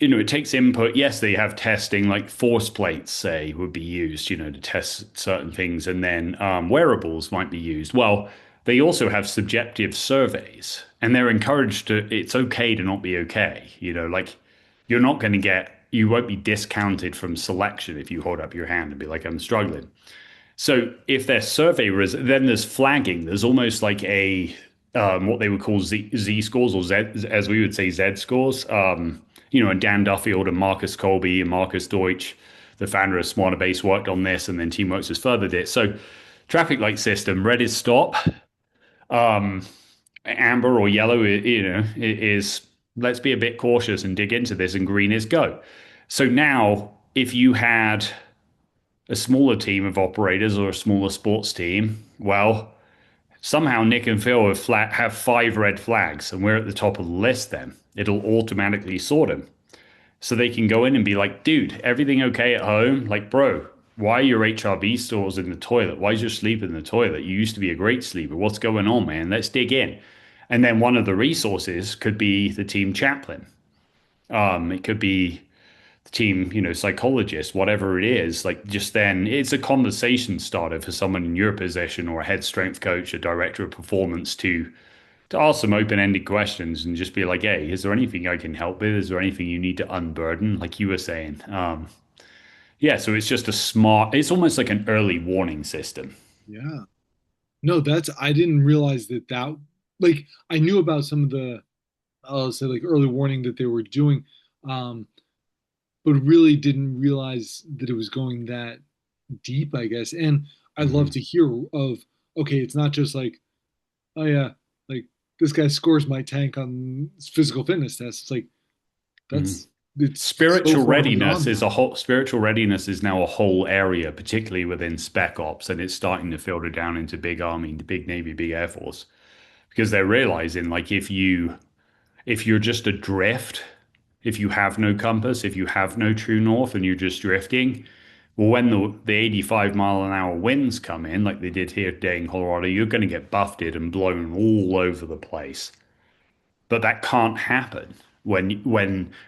it takes input. Yes, they have testing, like force plates, say, would be used, to test certain things, and then wearables might be used. Well, they also have subjective surveys, and they're encouraged to, it's okay to not be okay. Like you won't be discounted from selection if you hold up your hand and be like, I'm struggling. So if their then there's flagging. There's almost like a what they would call Z scores or Z, as we would say, Z scores. And Dan Duffield and Marcus Colby and Marcus Deutsch, the founder of Smarter Base, worked on this, and then Teamworks has furthered it. So traffic light system, red is stop, amber or yellow, is let's be a bit cautious and dig into this, and green is go. So now, if you had a smaller team of operators or a smaller sports team, well, somehow Nick and Phil have 5 red flags, and we're at the top of the list. Then it'll automatically sort them, so they can go in and be like, "Dude, everything okay at home? Like, bro, why are your HRV stores in the toilet? Why is your sleep in the toilet? You used to be a great sleeper. What's going on, man? Let's dig in." And then one of the resources could be the team chaplain. It could be team, psychologist, whatever it is, like just then it's a conversation starter for someone in your position or a head strength coach, a director of performance to ask some open-ended questions and just be like, hey, is there anything I can help with? Is there anything you need to unburden? Like you were saying. Yeah, so it's just it's almost like an early warning system. Yeah. No, that's I didn't realize that like I knew about some of the I'll say like early warning that they were doing, um, but really didn't realize that it was going that deep, I guess. And I'd love Hmm. to hear of okay, it's not just like, oh yeah, like this guy scores my tank on physical fitness tests. It's like Hmm. that's it's so far beyond that. Spiritual readiness is now a whole area, particularly within spec ops, and it's starting to filter down into big army, big navy, big air force, because they're realizing like if you're just adrift, if you have no compass, if you have no true north and you're just drifting, well, when the 85-mile-an-hour winds come in, like they did here today in Colorado, you're going to get buffeted and blown all over the place. But that can't happen when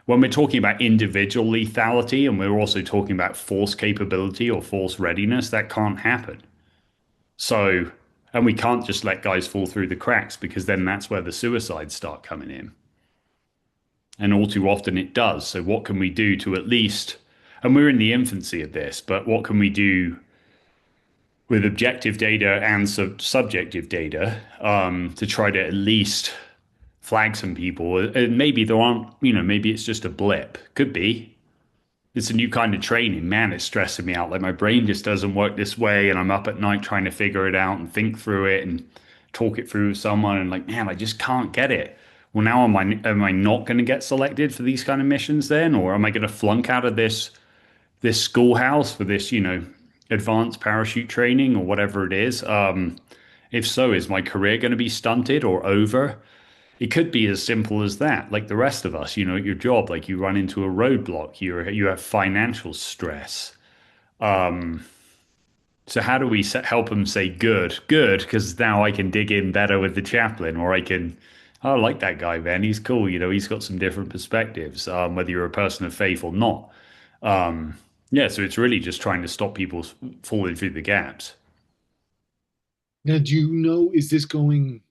we're talking about individual lethality and we're also talking about force capability or force readiness. That can't happen. So, and we can't just let guys fall through the cracks because then that's where the suicides start coming in. And all too often it does. So, what can we do to at least, and we're in the infancy of this, but what can we do with objective data and subjective data to try to at least flag some people? And maybe there aren't, maybe it's just a blip. Could be. It's a new kind of training. Man, it's stressing me out. Like my brain just doesn't work this way. And I'm up at night trying to figure it out and think through it and talk it through with someone. And like, man, I just can't get it. Well, now am I not going to get selected for these kind of missions then? Or am I going to flunk out of this schoolhouse for this, advanced parachute training or whatever it is? If so, is my career going to be stunted or over? It could be as simple as that. Like the rest of us, at your job, like you run into a roadblock, you have financial stress. So how do we help them say good, good? Because now I can dig in better with the chaplain, or I can, oh, I like that guy, man. He's cool. He's got some different perspectives, whether you're a person of faith or not. Yeah, so it's really just trying to stop people falling through the gaps. Now, do you know, is this going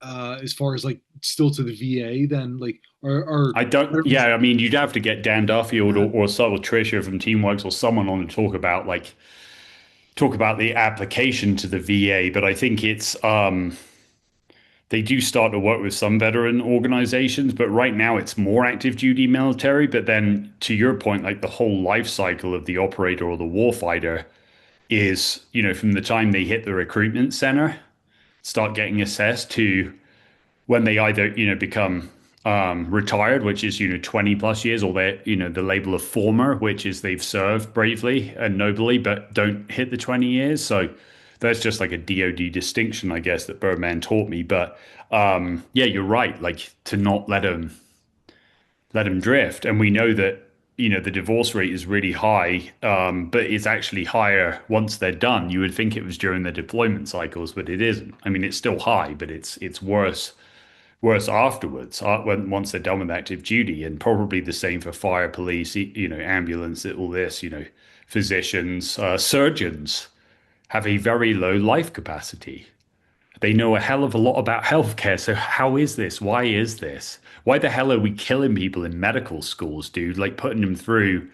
as far as like still to the VA then? Like, are I don't, veterans? yeah, I mean, you'd have to get Dan Duffield or so, or Tricia from Teamworks or someone on to talk about the application to the VA, but I think they do start to work with some veteran organizations, but right now it's more active duty military. But then to your point, like the whole life cycle of the operator or the warfighter is, from the time they hit the recruitment center, start getting assessed to when they either, become retired, which is, 20 plus years, or they're, the label of former, which is they've served bravely and nobly, but don't hit the 20 years. So that's just like a DOD distinction, I guess, that Birdman taught me. But yeah, you're right. Like to not let them drift. And we know that, the divorce rate is really high, but it's actually higher once they're done. You would think it was during their deployment cycles, but it isn't. I mean, it's still high, but it's worse afterwards when once they're done with active duty, and probably the same for fire, police, ambulance, all this, physicians, surgeons have a very low life capacity. They know a hell of a lot about healthcare. So how is this? Why is this? Why the hell are we killing people in medical schools, dude? Like putting them through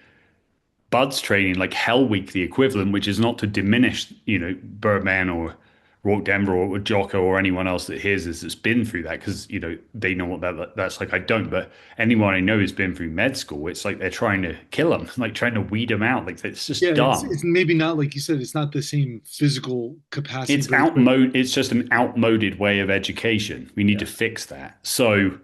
buds training, like Hell Week, the equivalent, which is not to diminish, Birdman or Rourke Denver or Jocko or anyone else that hears this that's been through that, because they know what that's like. I don't, but anyone I know who's been through med school, it's like they're trying to kill them, like trying to weed them out. Like it's Yeah, just it's dumb. maybe not like you said. It's not the same physical capacity, It's but it's like outmoded. It's just an outmoded way of education. We need yeah. to fix that. So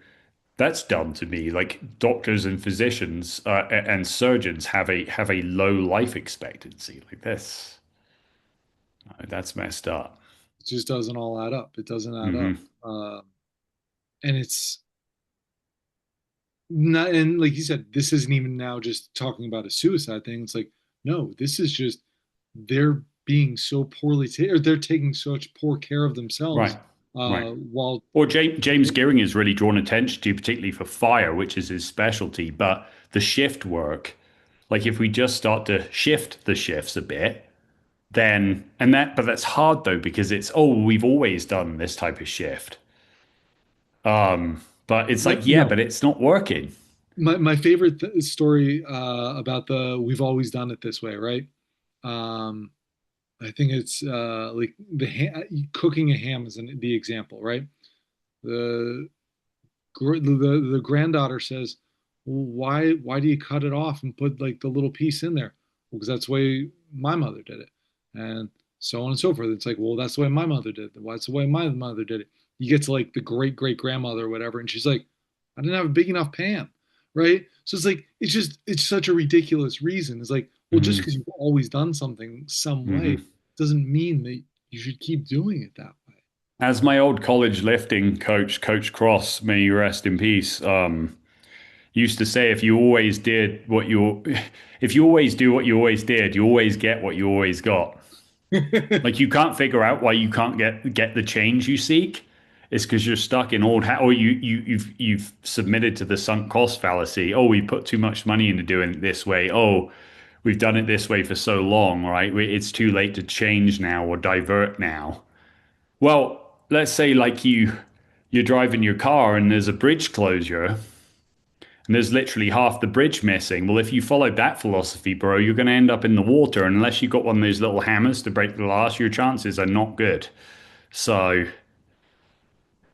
that's dumb to me. Like doctors and physicians and surgeons have a low life expectancy. Like this, that's messed up. It just doesn't all add up. It doesn't add up. Hmm. And it's not, and like you said, this isn't even now just talking about a suicide thing. It's like, no, this is just they're being so poorly or they're taking such poor care of themselves Right, right. while Or James Gearing has really drawn attention to, particularly for fire, which is his specialty. But the shift work, like if we just start to shift the shifts a bit, but that's hard though, because it's, oh, we've always done this type of shift. But it's like, yeah, no. but it's not working. My favorite story about the we've always done it this way, right? Um, I think it's like cooking a ham is the example, right? The the granddaughter says, well, why do you cut it off and put like the little piece in there? Well, because that's the way my mother did it, and so on and so forth. It's like, well, that's the way my mother did it. Well, that's the way my mother did it. You get to like the great great grandmother or whatever, and she's like, I didn't have a big enough pan, right? So it's like it's such a ridiculous reason. It's like, well, just Hmm. because you've always done something some way Hmm. doesn't mean that you should keep doing it that way. As my old college lifting coach, Coach Cross, may you rest in peace, used to say, if you always do what you always did, you always get what you always got. Like you can't figure out why you can't get the change you seek. It's because you're stuck in or you've submitted to the sunk cost fallacy. Oh, we put too much money into doing it this way. Oh, we've done it this way for so long, right? It's too late to change now or divert now. Well, let's say like you're driving your car and there's a bridge closure and there's literally half the bridge missing. Well, if you followed that philosophy, bro, you're going to end up in the water. And unless you've got one of those little hammers to break the glass, your chances are not good. So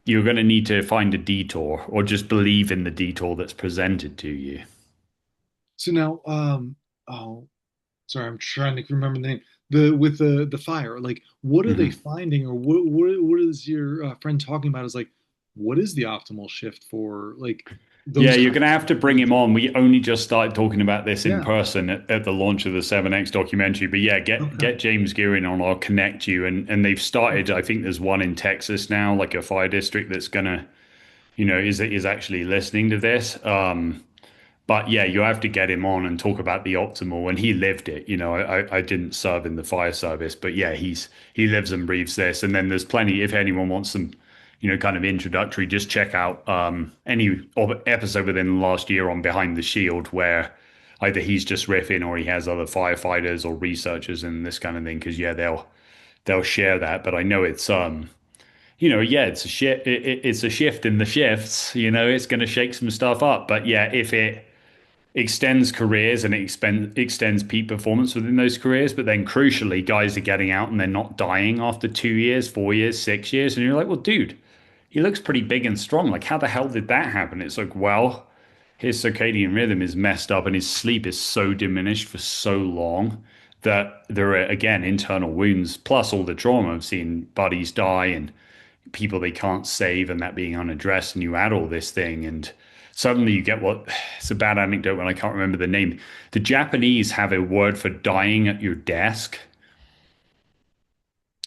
you're going to need to find a detour or just believe in the detour that's presented to you. So now, oh, sorry, I'm trying to remember the name. The with the fire, like, what are they Hmm. finding, or what is your friend talking about? Is like, what is the optimal shift for like? Yeah, those you're kinds going to of have to bring him situations. on. We only just started talking about this in Yeah. person at the launch of the 7X documentary. But yeah, Okay. get James Gearing on. I'll connect you. And they've started. I think there's one in Texas now, like a fire district that's gonna, is actually listening to this. But yeah, you have to get him on and talk about the optimal. And he lived it. I didn't serve in the fire service, but yeah, he lives and breathes this. And then there's plenty. If anyone wants some, kind of introductory, just check out episode within the last year on Behind the Shield, where either he's just riffing or he has other firefighters or researchers and this kind of thing. Because yeah, they'll share that. But I know yeah, it's a shift. It's a shift in the shifts. It's going to shake some stuff up. But yeah, if it extends careers and extends peak performance within those careers. But then crucially, guys are getting out and they're not dying after 2 years, 4 years, 6 years. And you're like, well, dude, he looks pretty big and strong. Like, how the hell did that happen? It's like, well, his circadian rhythm is messed up and his sleep is so diminished for so long that there are, again, internal wounds, plus all the trauma of seeing buddies die and people they can't save and that being unaddressed. And you add all this thing and suddenly you get what it's a bad anecdote when I can't remember the name. The Japanese have a word for dying at your desk.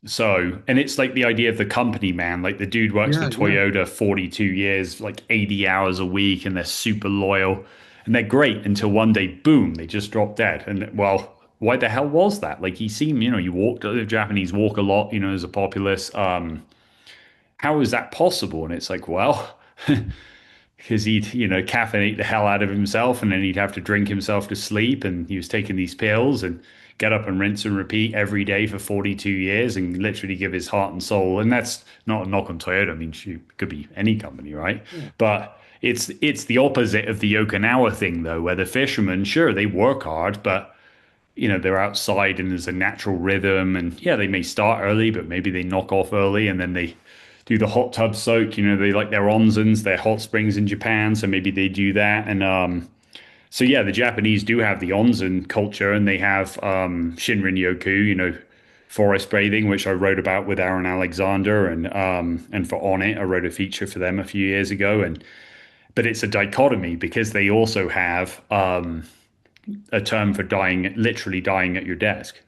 So, and it's like the idea of the company man, like the dude works for Yeah, yeah. Toyota 42 years, like 80 hours a week, and they're super loyal and they're great until one day, boom, they just drop dead. And well, why the hell was that? Like he seemed, you walked, the Japanese walk a lot, as a populace. How is that possible? And it's like, well, because he'd, caffeinate the hell out of himself and then he'd have to drink himself to sleep. And he was taking these pills and get up and rinse and repeat every day for 42 years and literally give his heart and soul. And that's not a knock on Toyota. I mean, she could be any company, right? Yeah. But it's the opposite of the Okinawa thing, though, where the fishermen, sure, they work hard, but they're outside and there's a natural rhythm. And yeah, they may start early, but maybe they knock off early and then they do the hot tub soak. They like their onsens, their hot springs in Japan. So maybe they do that. And so yeah, the Japanese do have the onsen culture and they have Shinrin Yoku, forest bathing, which I wrote about with Aaron Alexander and for On It, I wrote a feature for them a few years ago. And but it's a dichotomy because they also have a term for dying, literally dying at your desk.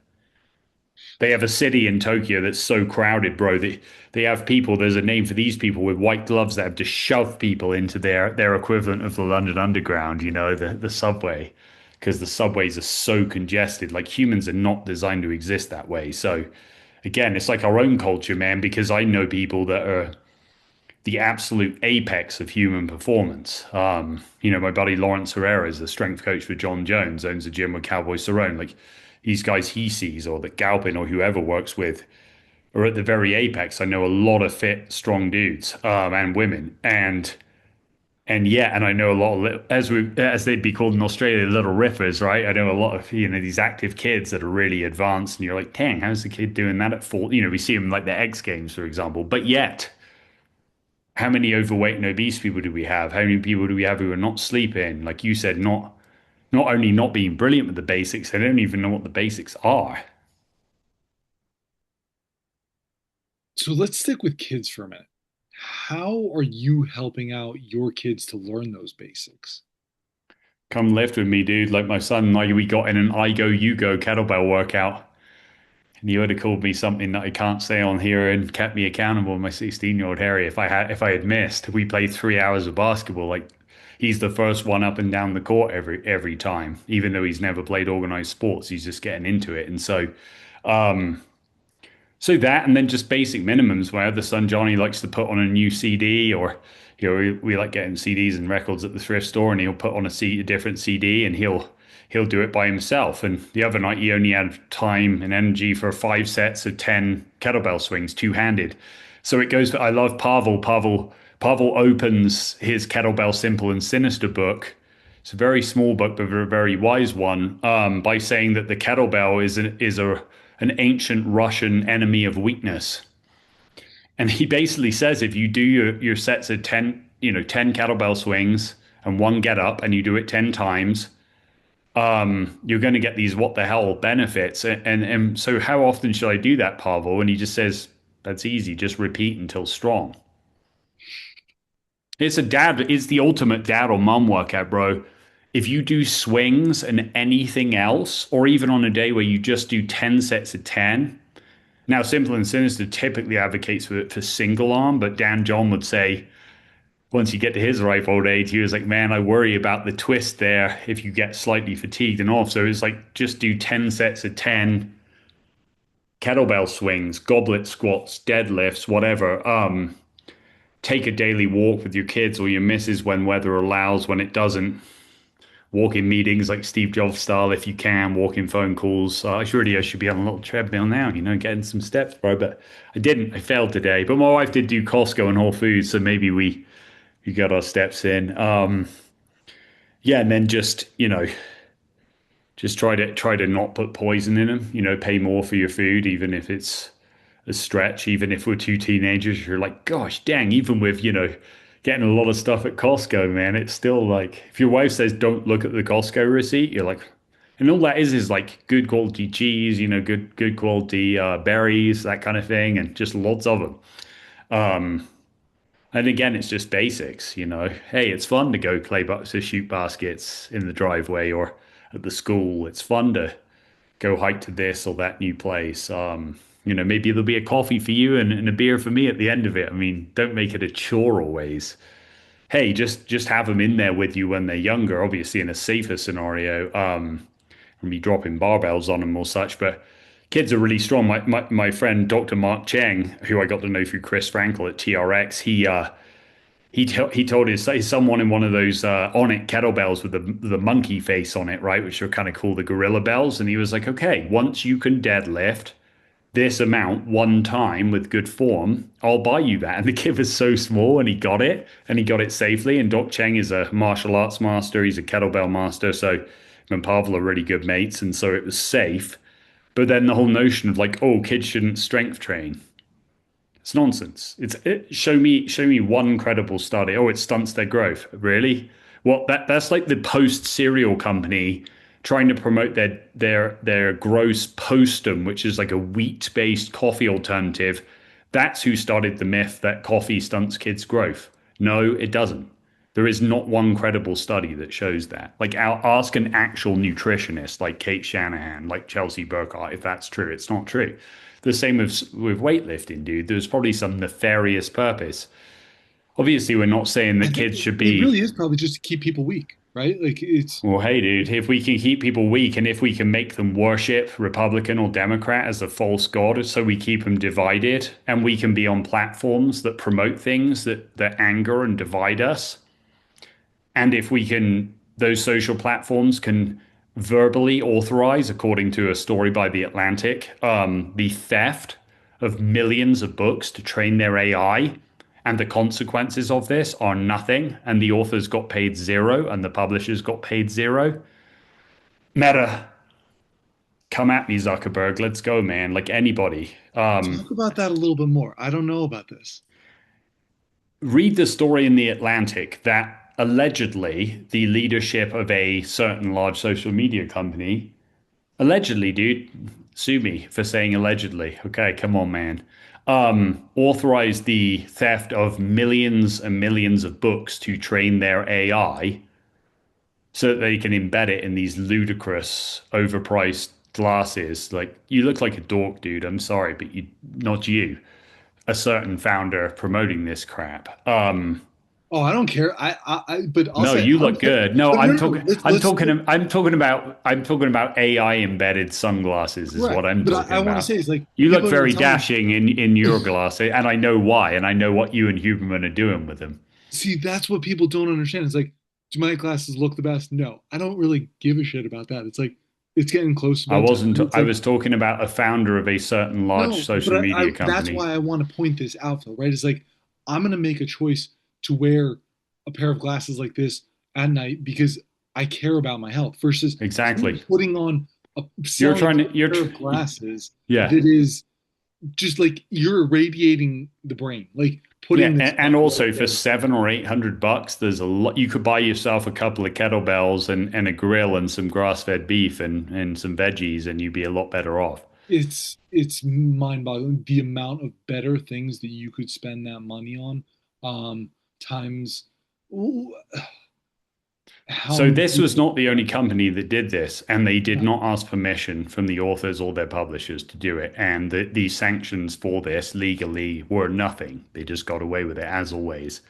They have a city in Tokyo that's so crowded, bro. They have people. There's a name for these people with white gloves that have to shove people into their equivalent of the London Underground. The subway, because the subways are so congested. Like humans are not designed to exist that way. So again, it's like our own culture, man. Because I know people that are the absolute apex of human performance. My buddy Lawrence Herrera is the strength coach for John Jones, owns a gym with Cowboy Cerrone. Like these guys he sees or that Galpin or whoever works with are at the very apex. I know a lot of fit, strong dudes and women, and yeah, and I know a lot of as they'd be called in Australia, little riffers, right? I know a lot of these active kids that are really advanced, and you're like, dang, how's the kid doing that at full? We see them like the X Games, for example, but yet how many overweight and obese people do we have? How many people do we have who are not sleeping? Like you said, not only not being brilliant with the basics, they don't even know what the basics are. So let's stick with kids for a minute. How are you helping out your kids to learn those basics? Come lift with me, dude. Like my son and I, we got in an I go, you go kettlebell workout. And he would have called me something that I can't say on here and kept me accountable, my 16-year-old Harry, if I had missed. We played 3 hours of basketball. Like he's the first one up and down the court every time, even though he's never played organized sports. He's just getting into it. And so that, and then just basic minimums. My other son Johnny likes to put on a new CD, or we like getting CDs and records at the thrift store, and he'll put on a different CD, and he'll do it by himself. And the other night he only had time and energy for 5 sets of 10 kettlebell swings, two-handed. So it goes. I love Pavel. Pavel opens his Kettlebell Simple and Sinister book. It's a very small book, but a very wise one. By saying that the kettlebell is an ancient Russian enemy of weakness. And he basically says if you do your sets of 10, 10 kettlebell swings and one get up and you do it 10 times, you're going to get these what the hell benefits. And so how often should I do that, Pavel? And he just says, that's easy. Just repeat until strong. It's the ultimate dad or mom workout, bro. If you do swings and anything else, or even on a day where you just do 10 sets of 10. Now, Simple and Sinister typically advocates for single arm, but Dan John would say once you get to his ripe old age, he was like, man, I worry about the twist there if you get slightly fatigued and off. So it's like just do 10 sets of 10 kettlebell swings, goblet squats, deadlifts, whatever. Take a daily walk with your kids or your missus when weather allows. When it doesn't, walk in meetings like Steve Jobs style if you can, walk in phone calls. I should be on a little treadmill now, getting some steps, bro. But I didn't. I failed today. But my wife did do Costco and Whole Foods, so maybe we got our steps in. Yeah, and then just try to not put poison in them. Pay more for your food, even if it's a stretch. Even if we're two teenagers, you're like, gosh, dang. Even with getting a lot of stuff at Costco, man, it's still like if your wife says don't look at the Costco receipt, you're like, and all that is like good quality cheese, good quality berries, that kind of thing, and just lots of them. And again, it's just basics. Hey, it's fun to go to shoot baskets in the driveway or at the school. It's fun to go hike to this or that new place. Maybe there'll be a coffee for you and a beer for me at the end of it. I mean, don't make it a chore always. Hey, just have them in there with you when they're younger, obviously in a safer scenario, and be dropping barbells on them or such. But kids are really strong. My friend Dr. Mark Cheng, who I got to know through Chris Frankel at TRX, he told his someone in one of those Onic kettlebells with the monkey face on it, right, which are kind of cool, the gorilla bells, and he was like, okay, once you can deadlift this amount one time with good form, I'll buy you that. And the kid was so small and he got it safely. And Doc Cheng is a martial arts master, he's a kettlebell master, so him and Pavel are really good mates, and so it was safe. But then the whole notion of like, oh, kids shouldn't strength train. It's nonsense. Show me one credible study. Oh, it stunts their growth. Really? What that's like the Post cereal company trying to promote their gross postum, which is like a wheat-based coffee alternative. That's who started the myth that coffee stunts kids' growth. No, it doesn't. There is not one credible study that shows that. Like, ask an actual nutritionist like Kate Shanahan, like Chelsea Burkhardt, if that's true. It's not true. The same with weightlifting, dude. There's probably some nefarious purpose. Obviously, we're not saying I that think kids should it be, really is probably just to keep people weak, right? Like it's well, hey, dude, if we can keep people weak and if we can make them worship Republican or Democrat as a false god, so we keep them divided and we can be on platforms that promote things that anger and divide us, and if we can, those social platforms can verbally authorize, according to a story by The Atlantic, the theft of millions of books to train their AI. And the consequences of this are nothing. And the authors got paid zero and the publishers got paid zero. Meta, come at me, Zuckerberg. Let's go, man. Like anybody. talk about that a little bit more. I don't know about this. Read the story in The Atlantic that allegedly the leadership of a certain large social media company, allegedly, dude, sue me for saying allegedly. Okay, come on, man. Authorized the theft of millions and millions of books to train their AI so that they can embed it in these ludicrous, overpriced glasses. Like, you look like a dork, dude. I'm sorry, but not you. A certain founder promoting this crap. Oh, I don't care. But I'll No, say you I don't look care. good. No, But no, no, no. I'm talking about AI embedded sunglasses is what Correct. I'm But talking I want to about. say is like You look people are gonna very tell me. dashing in your glasses, and I know why, and I know what you and Huberman are doing with them. See, that's what people don't understand. It's like, do my glasses look the best? No, I don't really give a shit about that. It's like it's getting close to I bedtime. wasn't. It's I like was talking about a founder of a certain large no, but social media that's company. why I want to point this out, though, right? It's like I'm gonna make a choice to wear a pair of glasses like this at night because I care about my health versus Exactly. putting on You're selling trying a to. You're. pair of glasses Yeah. that is just like you're irradiating the brain, like Yeah, putting this and stuff right also for there. 700 or 800 bucks, there's a lot. You could buy yourself a couple of kettlebells and a grill and some grass-fed beef and some veggies, and you'd be a lot better off. It's mind-boggling the amount of better things that you could spend that money on, times. Ooh, how So this many? was not the only company that did this, and they did Yeah. not ask permission from the authors or their publishers to do it. And the sanctions for this legally were nothing. They just got away with it as always.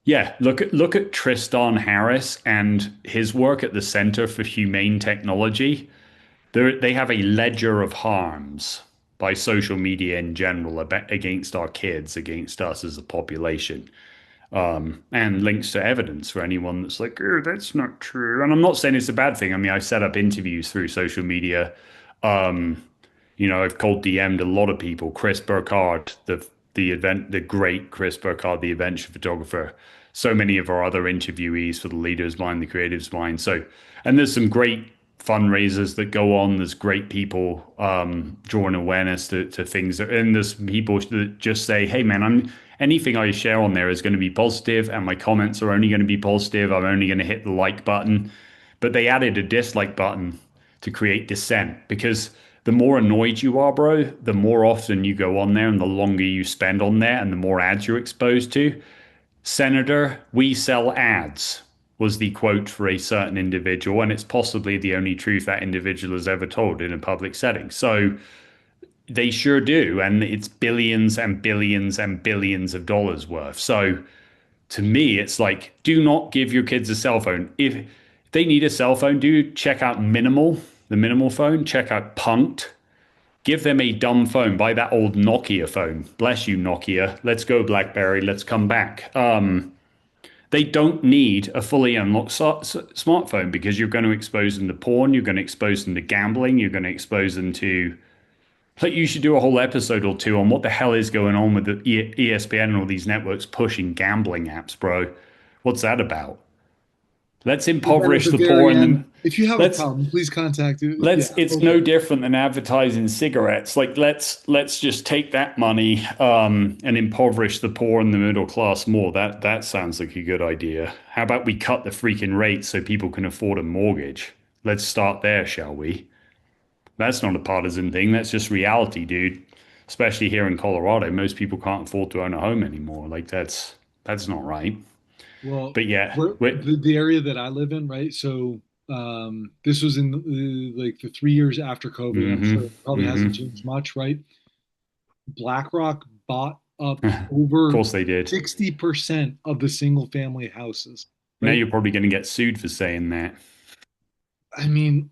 Yeah, look at Tristan Harris and his work at the Center for Humane Technology. They have a ledger of harms by social media in general against our kids, against us as a population, and links to evidence for anyone that's like, oh, that's not true. And I'm not saying it's a bad thing. I mean, I set up interviews through social media. I've cold DM'd a lot of people. Chris Burkard, the great Chris Burkard, the adventure photographer. So many of our other interviewees for the Leaders Mind, the Creatives Mind. So, and there's some great fundraisers that go on. There's great people drawing awareness to things, and there's people that just say, "Hey, man, I'm anything I share on there is going to be positive, and my comments are only going to be positive. I'm only going to hit the like button." But they added a dislike button to create dissent because the more annoyed you are, bro, the more often you go on there and the longer you spend on there and the more ads you're exposed to. Senator, we sell ads was the quote for a certain individual, and it's possibly the only truth that individual has ever told in a public setting. So they sure do, and it's billions and billions and billions of dollars worth. So to me, it's like, do not give your kids a cell phone. If they need a cell phone, do check out Minimal, the Minimal phone, check out Punked. Give them a dumb phone. Buy that old Nokia phone. Bless you, Nokia. Let's go, BlackBerry. Let's come back. They don't need a fully unlocked smartphone because you're going to expose them to porn. You're going to expose them to gambling. You're going to expose them to. Like, you should do a whole episode or two on what the hell is going on with the ESPN and all these networks pushing gambling apps, bro. What's that about? Let's Put that at impoverish the the poor very and end. the If you have a let's problem, please contact. Yeah. it's Okay. no different than advertising cigarettes. Like let's just take that money and impoverish the poor and the middle class more. That sounds like a good idea. How about we cut the freaking rates so people can afford a mortgage? Let's start there, shall we? That's not a partisan thing. That's just reality, dude. Especially here in Colorado, most people can't afford to own a home anymore. Like that's not right. Well, But yeah, where the area that I live in, right? So this was in like the 3 years after COVID. I'm mm-hmm, sure it probably hasn't mm-hmm. changed much, right? BlackRock bought up Of over course they did. 60% of the single family houses, Now right? you're probably going to get sued for saying that. I mean,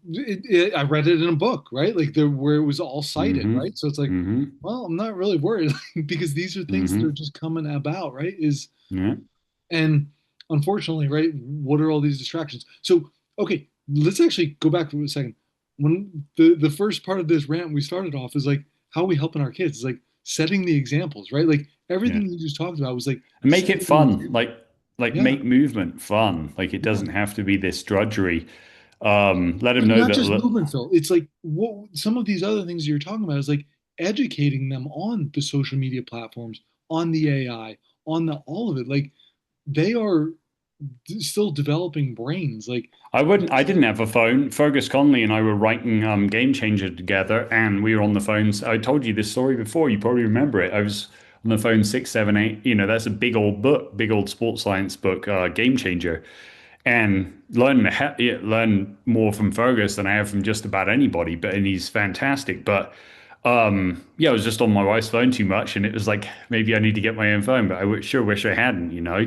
I read it in a book, right? Like there where it was all cited, Mm-hmm. right? So it's like, Mm-hmm. well, I'm not really worried because these are things that are Mm-hmm. just coming about, right? Is Yeah. And unfortunately, right, what are all these distractions? So, okay, let's actually go back for a second. When the first part of this rant we started off is like, how are we helping our kids? It's like setting the examples, right? Like Yeah. everything you just talked about was like And make it setting the fun. example. Like Yeah, make movement fun. Like it yeah. doesn't have to be this drudgery. Let them But know not that just movement, Phil. It's like what some of these other things you're talking about is like educating them on the social media platforms, on the AI, on the all of it. Like they are still developing brains. Like I didn't have a phone. Fergus Conley and I were writing Game Changer together, and we were on the phones. I told you this story before. You probably remember it. I was on the phone 6, 7, 8. That's a big old book, big old sports science book, Game Changer, and learn more from Fergus than I have from just about anybody. And he's fantastic. But yeah, I was just on my wife's phone too much, and it was like maybe I need to get my own phone. But sure wish I hadn't. Yeah,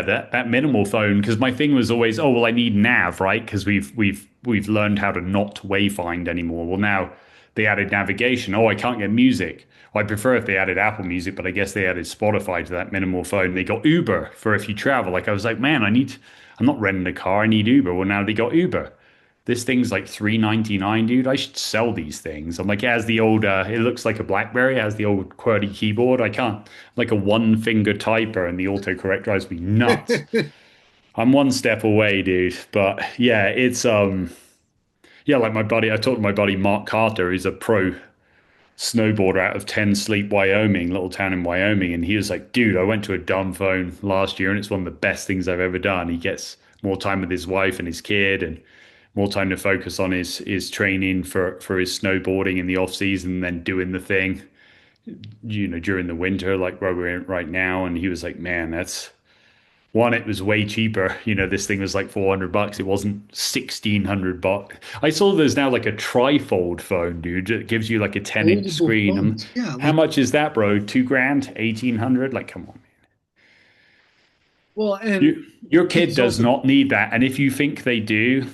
that minimal phone because my thing was always, oh well, I need nav, right? Because we've learned how to not wayfind anymore. Well, now they added navigation. Oh, I can't get music. Well, I prefer if they added Apple Music, but I guess they added Spotify to that minimal phone. They got Uber for if you travel. Like I was like, man, I'm not renting a car. I need Uber. Well, now they got Uber. This thing's like 399, dude. I should sell these things. I'm like, it has the old, it looks like a BlackBerry, it has the old QWERTY keyboard. I can't, like a one finger typer, and the autocorrect drives me nuts. I'm one step away, dude. But yeah, yeah, like my buddy, I talked to my buddy Mark Carter, who's a pro snowboarder out of 10 Sleep, Wyoming, little town in Wyoming. And he was like, dude, I went to a dumb phone last year and it's one of the best things I've ever done. He gets more time with his wife and his kid and more time to focus on his training for his snowboarding in the off season than doing the thing. during the winter, like where we're in right now. And he was like, man, that's one, it was way cheaper. This thing was like $400. It wasn't $1,600. I saw there's now like a trifold phone, dude. It gives you like a 10-inch Foldable screen. phones. Yeah, How like, much is that, bro? 2 grand, 1,800? Like, come on. well, and Your kid kids does also, not need that. And if you think they do,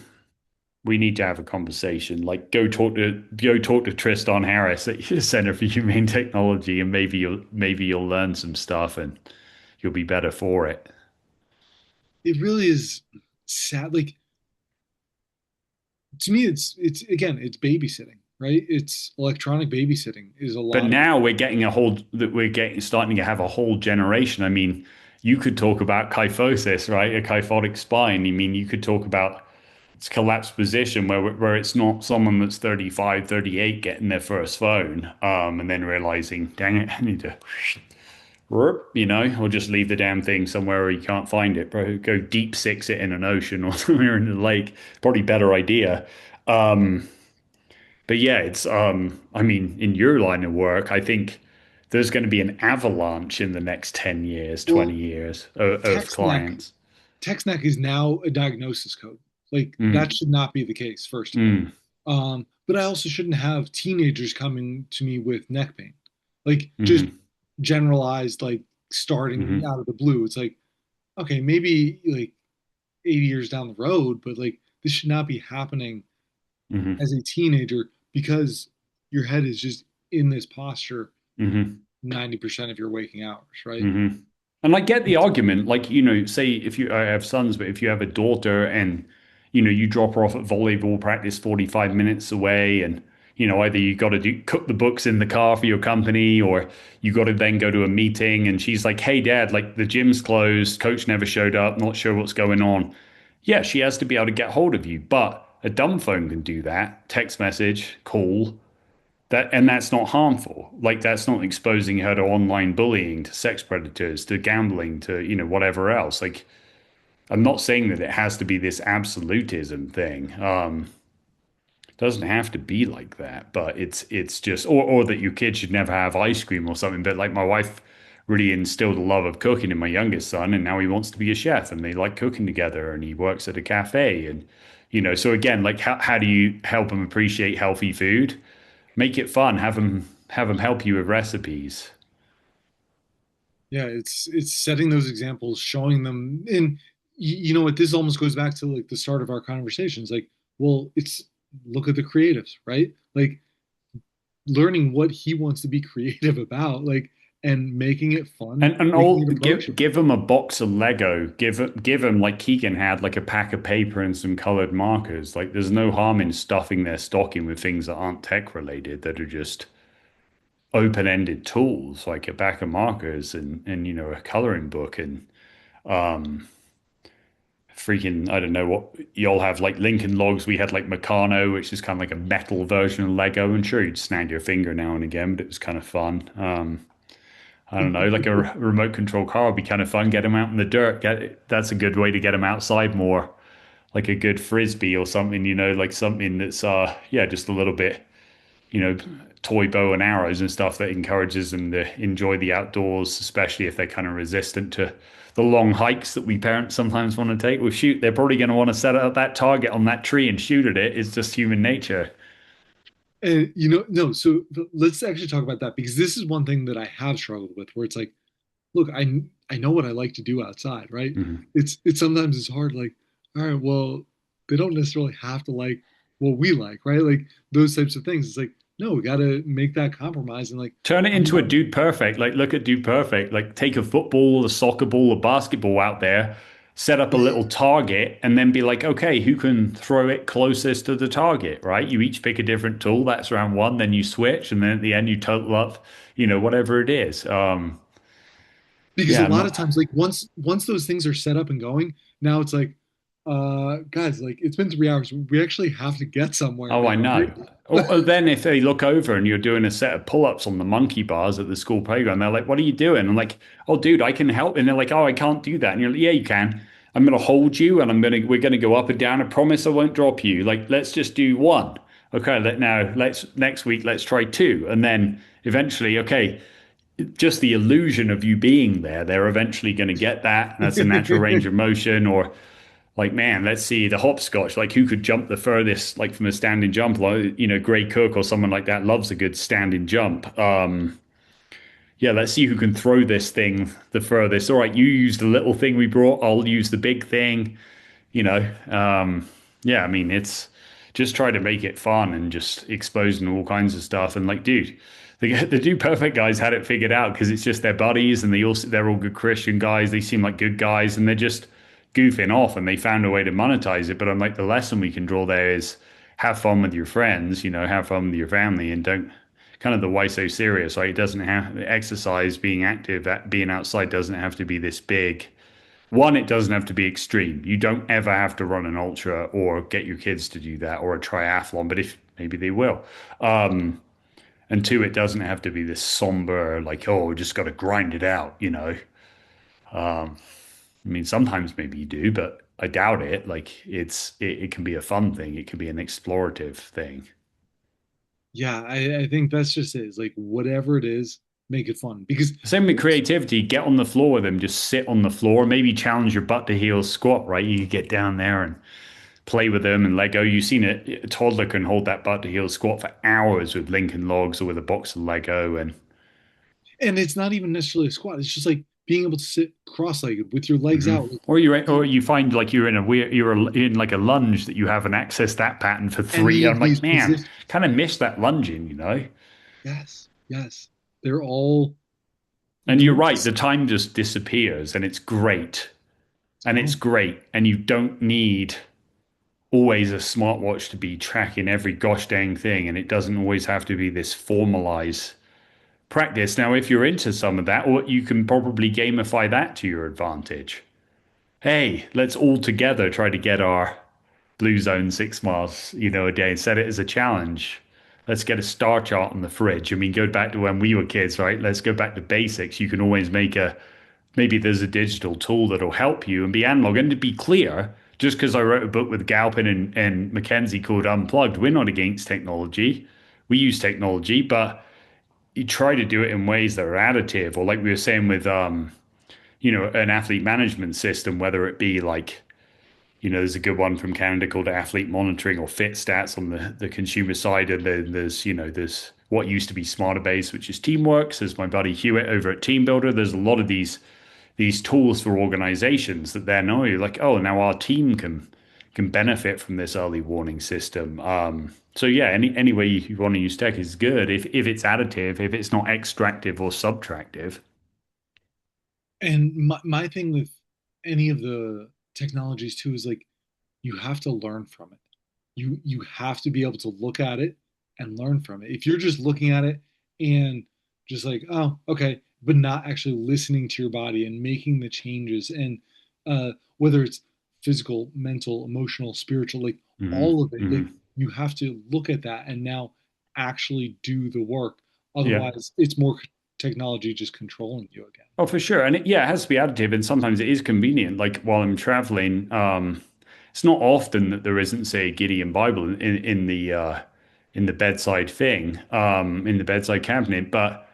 we need to have a conversation. Like, go talk to Tristan Harris at your Center for Humane Technology, and maybe you'll learn some stuff and you'll be better for it. it really is sad. Like, to me, it's again, it's babysitting, right? It's electronic babysitting is a But lot of it. now we're getting starting to have a whole generation. I mean, you could talk about kyphosis, right? A kyphotic spine. I mean, you could talk about its collapsed position where it's not someone that's 35, 38 getting their first phone, and then realizing, dang it, I need to, or just leave the damn thing somewhere where you can't find it, bro. Go deep six it in an ocean or somewhere in the lake. Probably better idea. Um, but yeah, it's I mean, in your line of work, I think there's going to be an avalanche in the next 10 years, 20 Well, years of TechSnack clients. TechSnack is now a diagnosis code. Like that Mm, should not be the case, first of all. mm, But I also shouldn't have teenagers coming to me with neck pain, like just mm, generalized, like starting mm, out of the blue. It's like, okay, maybe like 80 years down the road, but like this should not be happening mm, as a teenager because your head is just in this posture mm, 90% of your waking hours, right? mm. And I get the argument, like, say if I have sons, but if you have a daughter and, you drop her off at volleyball practice 45 minutes away and, either you got to cook the books in the car for your company or you got to then go to a meeting and she's like, hey, dad, like the gym's closed, coach never showed up, not sure what's going on. Yeah, she has to be able to get hold of you, but a dumb phone can do that. Text message, call, that's not harmful. Like that's not exposing her to online bullying, to sex predators, to gambling, to whatever else. Like I'm not saying that it has to be this absolutism thing. It doesn't have to be like that, but it's just or that your kid should never have ice cream or something. But like my wife really instilled a love of cooking in my youngest son, and now he wants to be a chef, and they like cooking together, and he works at a cafe, and so again, like how do you help him appreciate healthy food? Make it fun. Have them help you with recipes. Yeah, it's setting those examples, showing them, and you know what? This almost goes back to like the start of our conversations. Like, well, it's look at the creatives, right? Like learning what he wants to be creative about, like, and making it fun, And making all it give approachable. give him a box of Lego. Give him like Keegan had like a pack of paper and some colored markers. Like there's no harm in stuffing their stocking with things that aren't tech related that are just open-ended tools, like a pack of markers and a coloring book and um freaking I don't know what y'all have like Lincoln Logs. We had like Meccano, which is kind of like a metal version of Lego. And sure, you'd snag your finger now and again, but it was kind of fun. I don't know, like a remote control car would be kind of fun. Get them out in the dirt. That's a good way to get them outside more, like a good frisbee or something. Like something that's yeah, just a little bit, you know, toy bow and arrows and stuff that encourages them to enjoy the outdoors, especially if they're kind of resistant to the long hikes that we parents sometimes want to take. Well, shoot, they're probably going to want to set up that target on that tree and shoot at it. It's just human nature. And no, so let's actually talk about that because this is one thing that I have struggled with, where it's like, look, I know what I like to do outside, right? Mhm. It's sometimes it's hard, like, all right, well, they don't necessarily have to like what we like, right? Like those types of things. It's like, no, we got to make that compromise and like, Turn it I'm into a not, dude perfect. Like, look at dude perfect. Like, take a football, a soccer ball, a basketball out there, set up a little target, and then be like, okay, who can throw it closest to the target, right? You each pick a different tool. That's round one. Then you switch, and then at the end, you total up, whatever it is. because a Yeah, I'm lot of not. times, like once those things are set up and going, now it's like, guys, like it's been 3 hours. We actually have to get somewhere Oh, I now, know. right? Or then if they look over and you're doing a set of pull-ups on the monkey bars at the school playground, they're like, "What are you doing?" I'm like, "Oh, dude, I can help." And they're like, "Oh, I can't do that." And you're like, "Yeah, you can. I'm gonna hold you, and we're gonna go up and down. I promise I won't drop you. Like, let's just do one. Okay, let's next week let's try two, and then eventually, okay, just the illusion of you being there, they're eventually going to get that. And that's a natural range of motion. Or like, man, let's see the hopscotch. Like, who could jump the furthest, like from a standing jump? Like, Gray Cook or someone like that loves a good standing jump. Yeah, let's see who can throw this thing the furthest. All right, you use the little thing we brought. I'll use the big thing. You know, yeah, I mean, it's just try to make it fun and just exposing all kinds of stuff. And like, dude, the Dude Perfect guys had it figured out because it's just their buddies and they're all good Christian guys. They seem like good guys and they're just goofing off and they found a way to monetize it. But I'm like, the lesson we can draw there is have fun with your friends, have fun with your family and don't kind of the why so serious. Like it doesn't have exercise, being active, being outside doesn't have to be this big. One, it doesn't have to be extreme. You don't ever have to run an ultra or get your kids to do that or a triathlon, but if maybe they will. And two, it doesn't have to be this somber, like, oh, just got to grind it out. I mean, sometimes maybe you do, but I doubt it. Like, it can be a fun thing. It can be an explorative thing. Yeah, I think that's just it. It's like whatever it is, make it fun. Because Same with creativity. Get on the floor with them. Just sit on the floor. Maybe challenge your butt to heel squat, right? You could get down there and play with them and Lego. You've seen it. A toddler can hold that butt to heel squat for hours with Lincoln Logs or with a box of Lego. And and it's not even necessarily a squat. It's just like being able to sit cross-legged with your legs mhm. out. Like, Or you find like you're in a weird, you're in like a lunge that you haven't accessed that pattern for three. any of I'm like, these man, positions. kind of miss that lunging. Yes, yes. They're all And you're right, movements. the time just disappears and it's great. It's And it's gone. great. And you don't need always a smartwatch to be tracking every gosh dang thing. And it doesn't always have to be this formalized practice. Now, if you're into some of that, or you can probably gamify that to your advantage. Hey, let's all together try to get our blue zone 6 miles, a day and set it as a challenge. Let's get a star chart on the fridge. I mean, go back to when we were kids, right? Let's go back to basics. You can always maybe there's a digital tool that'll help you and be analog. And to be clear, just because I wrote a book with Galpin and Mackenzie called Unplugged, we're not against technology. We use technology, but you try to do it in ways that are additive, or like we were saying with an athlete management system, whether it be like, there's a good one from Canada called athlete monitoring or fit stats on the consumer side. And then there's what used to be Smarter Base, which is Teamworks. There's my buddy Hewitt over at Team Builder. There's a lot of these tools for organizations that then know like, oh, now our team can benefit from this early warning system. So yeah, any way you want to use tech is good if it's additive, if it's not extractive or subtractive. And my thing with any of the technologies too is like you have to learn from it. You have to be able to look at it and learn from it. If you're just looking at it and just like, oh, okay, but not actually listening to your body and making the changes and whether it's physical, mental, emotional, spiritual, like Hmm. all of it, like Hmm. you have to look at that and now actually do the work. Yeah. Otherwise, it's more technology just controlling you again. Oh, for sure. And yeah, it has to be additive, and sometimes it is convenient. Like while I'm traveling, it's not often that there isn't, say, a Gideon Bible in the bedside thing, in the bedside cabinet. But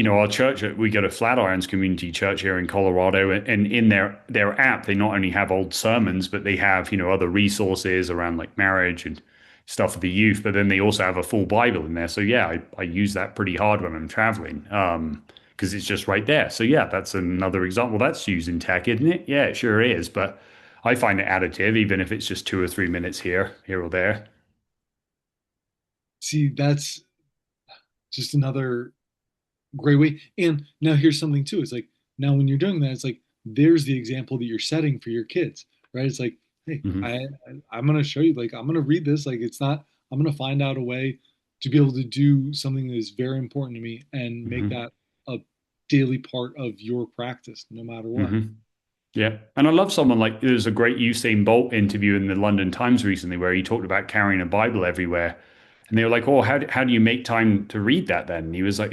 our church, we go to Flatirons Community Church here in Colorado, and in their app, they not only have old sermons, but they have, other resources around like marriage and stuff for the youth, but then they also have a full Bible in there. So yeah, I use that pretty hard when I'm traveling, because it's just right there. So yeah, that's another example. That's using tech, isn't it? Yeah, it sure is. But I find it additive, even if it's just 2 or 3 minutes here or there. See, that's just another great way. And now here's something too. It's like now when you're doing that, it's like there's the example that you're setting for your kids, right? It's like, hey, Hmm. I'm gonna show you, like I'm gonna read this. Like it's not, I'm gonna find out a way to be able to do something that is very important to me and make Hmm. that a daily part of your practice, no matter what. Hmm. Yeah. And I love someone like there's a great Usain Bolt interview in the London Times recently where he talked about carrying a Bible everywhere. And they were like, "Oh, how do you make time to read that then?" And he was like,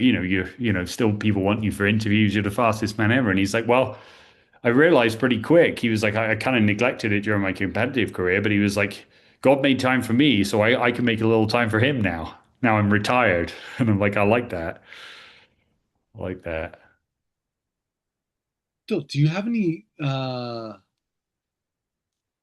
still people want you for interviews. You're the fastest man ever." And he's like, "Well, I realized pretty quick." He was like, I kind of neglected it during my competitive career, but he was like, God made time for me, so I can make a little time for him now." Now I'm retired, and I'm like, I like that. I like that. Phil, do you have any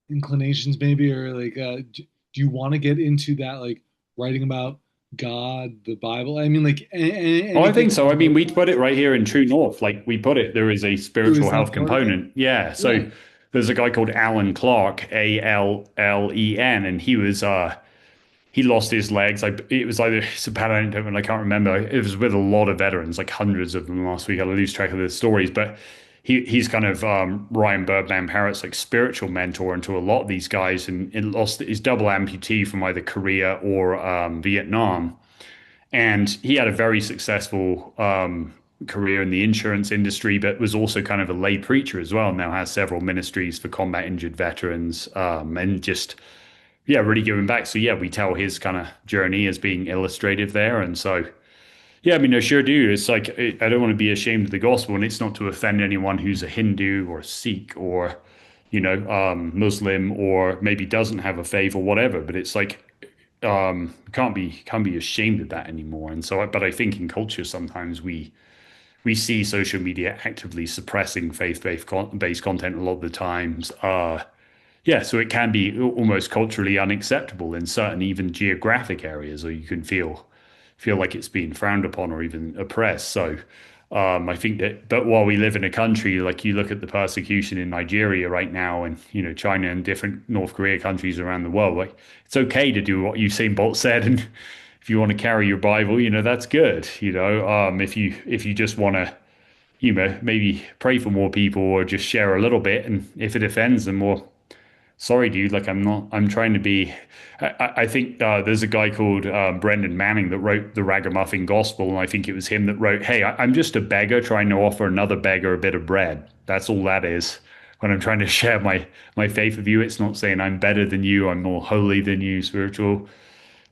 inclinations maybe, or like do you want to get into that, like writing about God, the Bible? I mean, like Oh, I think anything so. I mean, about we put it right here in True North. Like we put it, there is a it spiritual was health that part of it? component. Yeah. Yeah. So there's a guy called Alan Clark, Allen, and he lost his legs. It was either it's a bad anecdote, I can't remember. It was with a lot of veterans, like hundreds of them last week. I lose track of the stories, but he's kind of Ryan Birdman Parrott's like spiritual mentor into a lot of these guys, and lost his double amputee from either Korea or Vietnam, and he had a very successful career in the insurance industry, but was also kind of a lay preacher as well. Now has several ministries for combat injured veterans, and just yeah, really giving back. So yeah, we tell his kind of journey as being illustrative there, and so yeah, I mean, I sure do. It's like I don't want to be ashamed of the gospel, and it's not to offend anyone who's a Hindu or Sikh or Muslim or maybe doesn't have a faith or whatever. But it's like can't be ashamed of that anymore. And so, but I think in culture sometimes we see social media actively suppressing faith-based content a lot of the times. Yeah, so it can be almost culturally unacceptable in certain even geographic areas, or you can feel like it's being frowned upon or even oppressed. So I think that, but while we live in a country, like you look at the persecution in Nigeria right now, and China and different North Korea countries around the world, like it's okay to do what Usain Bolt said, and if you want to carry your Bible, that's good. If you just want to maybe pray for more people or just share a little bit. And if it offends them, well, sorry, dude. Like I'm trying to be. I think there's a guy called Brendan Manning that wrote the Ragamuffin Gospel, and I think it was him that wrote, "Hey, I'm just a beggar trying to offer another beggar a bit of bread. That's all that is." When I'm trying to share my faith with you, it's not saying I'm better than you, I'm more holy than you, spiritual.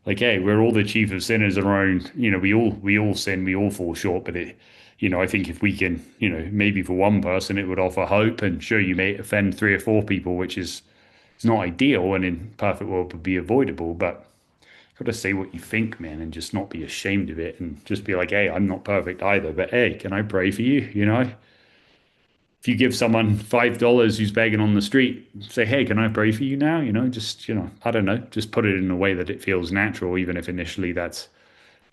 Like, hey, we're all the chief of sinners in our own. We all sin, we all fall short. But I think if we can, maybe for one person, it would offer hope. And sure, you may offend three or four people, which is it's not ideal, and in perfect world would be avoidable. But you've got to say what you think, man, and just not be ashamed of it, and just be like, hey, I'm not perfect either, but hey, can I pray for you? If you give someone $5 who's begging on the street, say, hey, can I pray for you now? Just, I don't know, just put it in a way that it feels natural, even if initially that's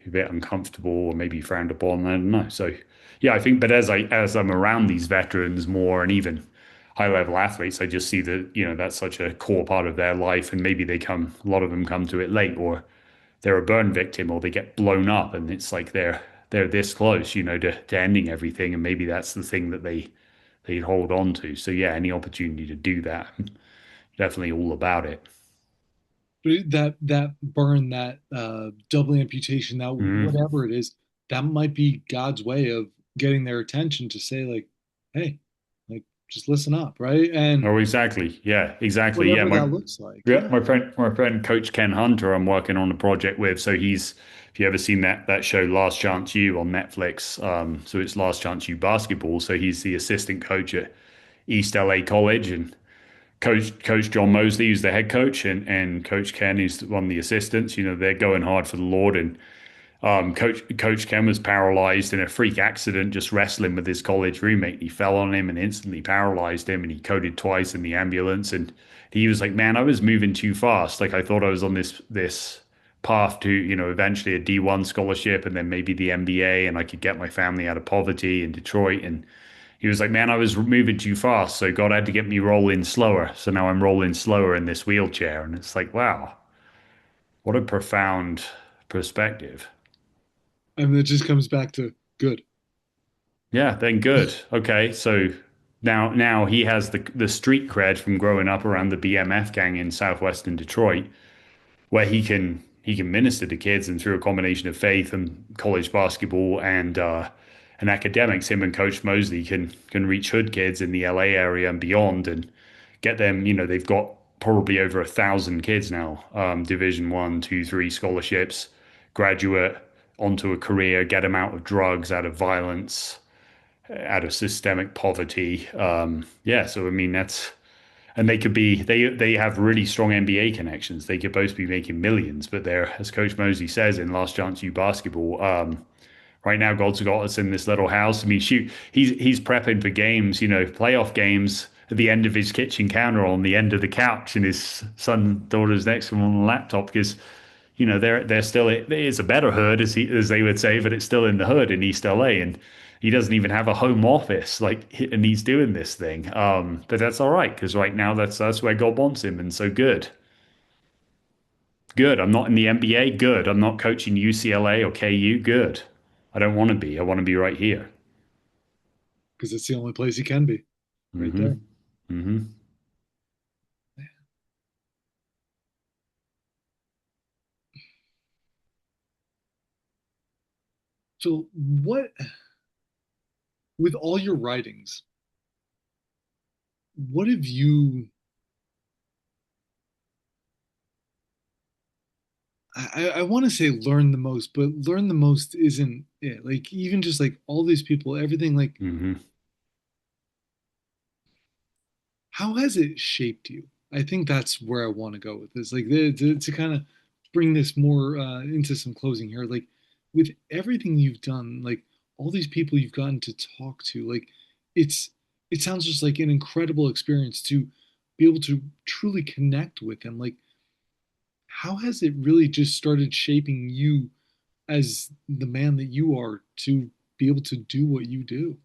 a bit uncomfortable or maybe frowned upon. I don't know. So yeah, I think, but as I'm around these veterans more and even high level athletes, I just see that, that's such a core part of their life. And maybe a lot of them come to it late, or they're a burn victim, or they get blown up, and it's like they're this close, to ending everything. And maybe that's the thing that they hold on to. So yeah, any opportunity to do that, definitely all about it. But that burn, that double amputation, that Mhm. whatever it is, that might be God's way of getting their attention to say like, hey, like just listen up, right? And Oh, exactly. Yeah, exactly. Yeah, whatever that looks like. yeah, Yeah. my friend Coach Ken Hunter, I'm working on a project with. So if you ever seen that show Last Chance U on Netflix, so it's Last Chance U basketball. So he's the assistant coach at East LA College, and Coach John Mosley, who's the head coach, and Coach Ken, who's one of the assistants. They're going hard for the Lord, and Coach Ken was paralyzed in a freak accident just wrestling with his college roommate. He fell on him and instantly paralyzed him, and he coded twice in the ambulance. And he was like, "Man, I was moving too fast. Like I thought I was on this path to, eventually a D1 scholarship and then maybe the MBA, and I could get my family out of poverty in Detroit." And he was like, "Man, I was moving too fast, so God had to get me rolling slower. So now I'm rolling slower in this wheelchair." And it's like, wow, what a profound perspective. And it just comes back to good. Yeah, then good. Okay, so now he has the street cred from growing up around the BMF gang in southwestern Detroit, where he can minister to kids, and through a combination of faith and college basketball and academics, him and Coach Mosley can reach hood kids in the LA area and beyond, and get them. They've got probably over 1,000 kids now, Division One, two, three scholarships, graduate onto a career, get them out of drugs, out of violence, out of systemic poverty. Yeah, so I mean and they could be they have really strong NBA connections. They could both be making millions, but they're, as Coach Mosley says in Last Chance U Basketball, right now God's got us in this little house. I mean, shoot, he's prepping for games, playoff games at the end of his kitchen counter on the end of the couch, and his son daughter's next to him on the laptop because they're still, it is a better hood as they would say, but it's still in the hood in East LA, and he doesn't even have a home office and he's doing this thing. But that's all right because right now that's where God wants him, and so good. Good. I'm not in the NBA. Good. I'm not coaching UCLA or KU. Good. I don't want to be. I want to be right here. because it's the only place he can be, right there. Hmm. Hmm. So, what with all your writings, what have you? I want to say learn the most, but learn the most isn't it. Like even just like all these people, everything. Like Hmm. how has it shaped you? I think that's where I want to go with this. Like to kind of bring this more into some closing here. Like with everything you've done, like all these people you've gotten to talk to, like it's it sounds just like an incredible experience to be able to truly connect with them. Like how has it really just started shaping you as the man that you are to be able to do what you do?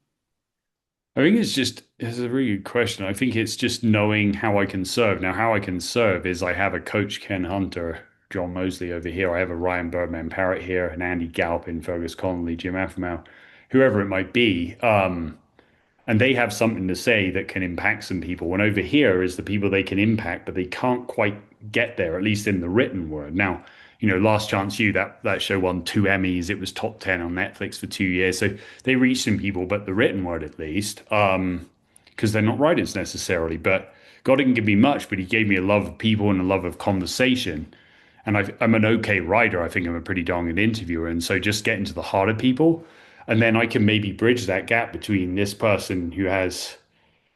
I think it's a really good question. I think it's just knowing how I can serve. Now, how I can serve is I have a coach, Ken Hunter, John Mosley over here. I have a Ryan Birdman Parrott here, and Andy Galpin, Fergus Connolly, Jim Afremow, whoever it might be. And they have something to say that can impact some people. And over here is the people they can impact, but they can't quite get there, at least in the written word. Now, Last Chance U, that show won 2 Emmys. It was top 10 on Netflix for 2 years. So they reached some people, but the written word at least, because they're not writers necessarily. But God didn't give me much, but He gave me a love of people and a love of conversation. And I'm an okay writer. I think I'm a pretty darn good interviewer. And so just getting to the heart of people. And then I can maybe bridge that gap between this person who has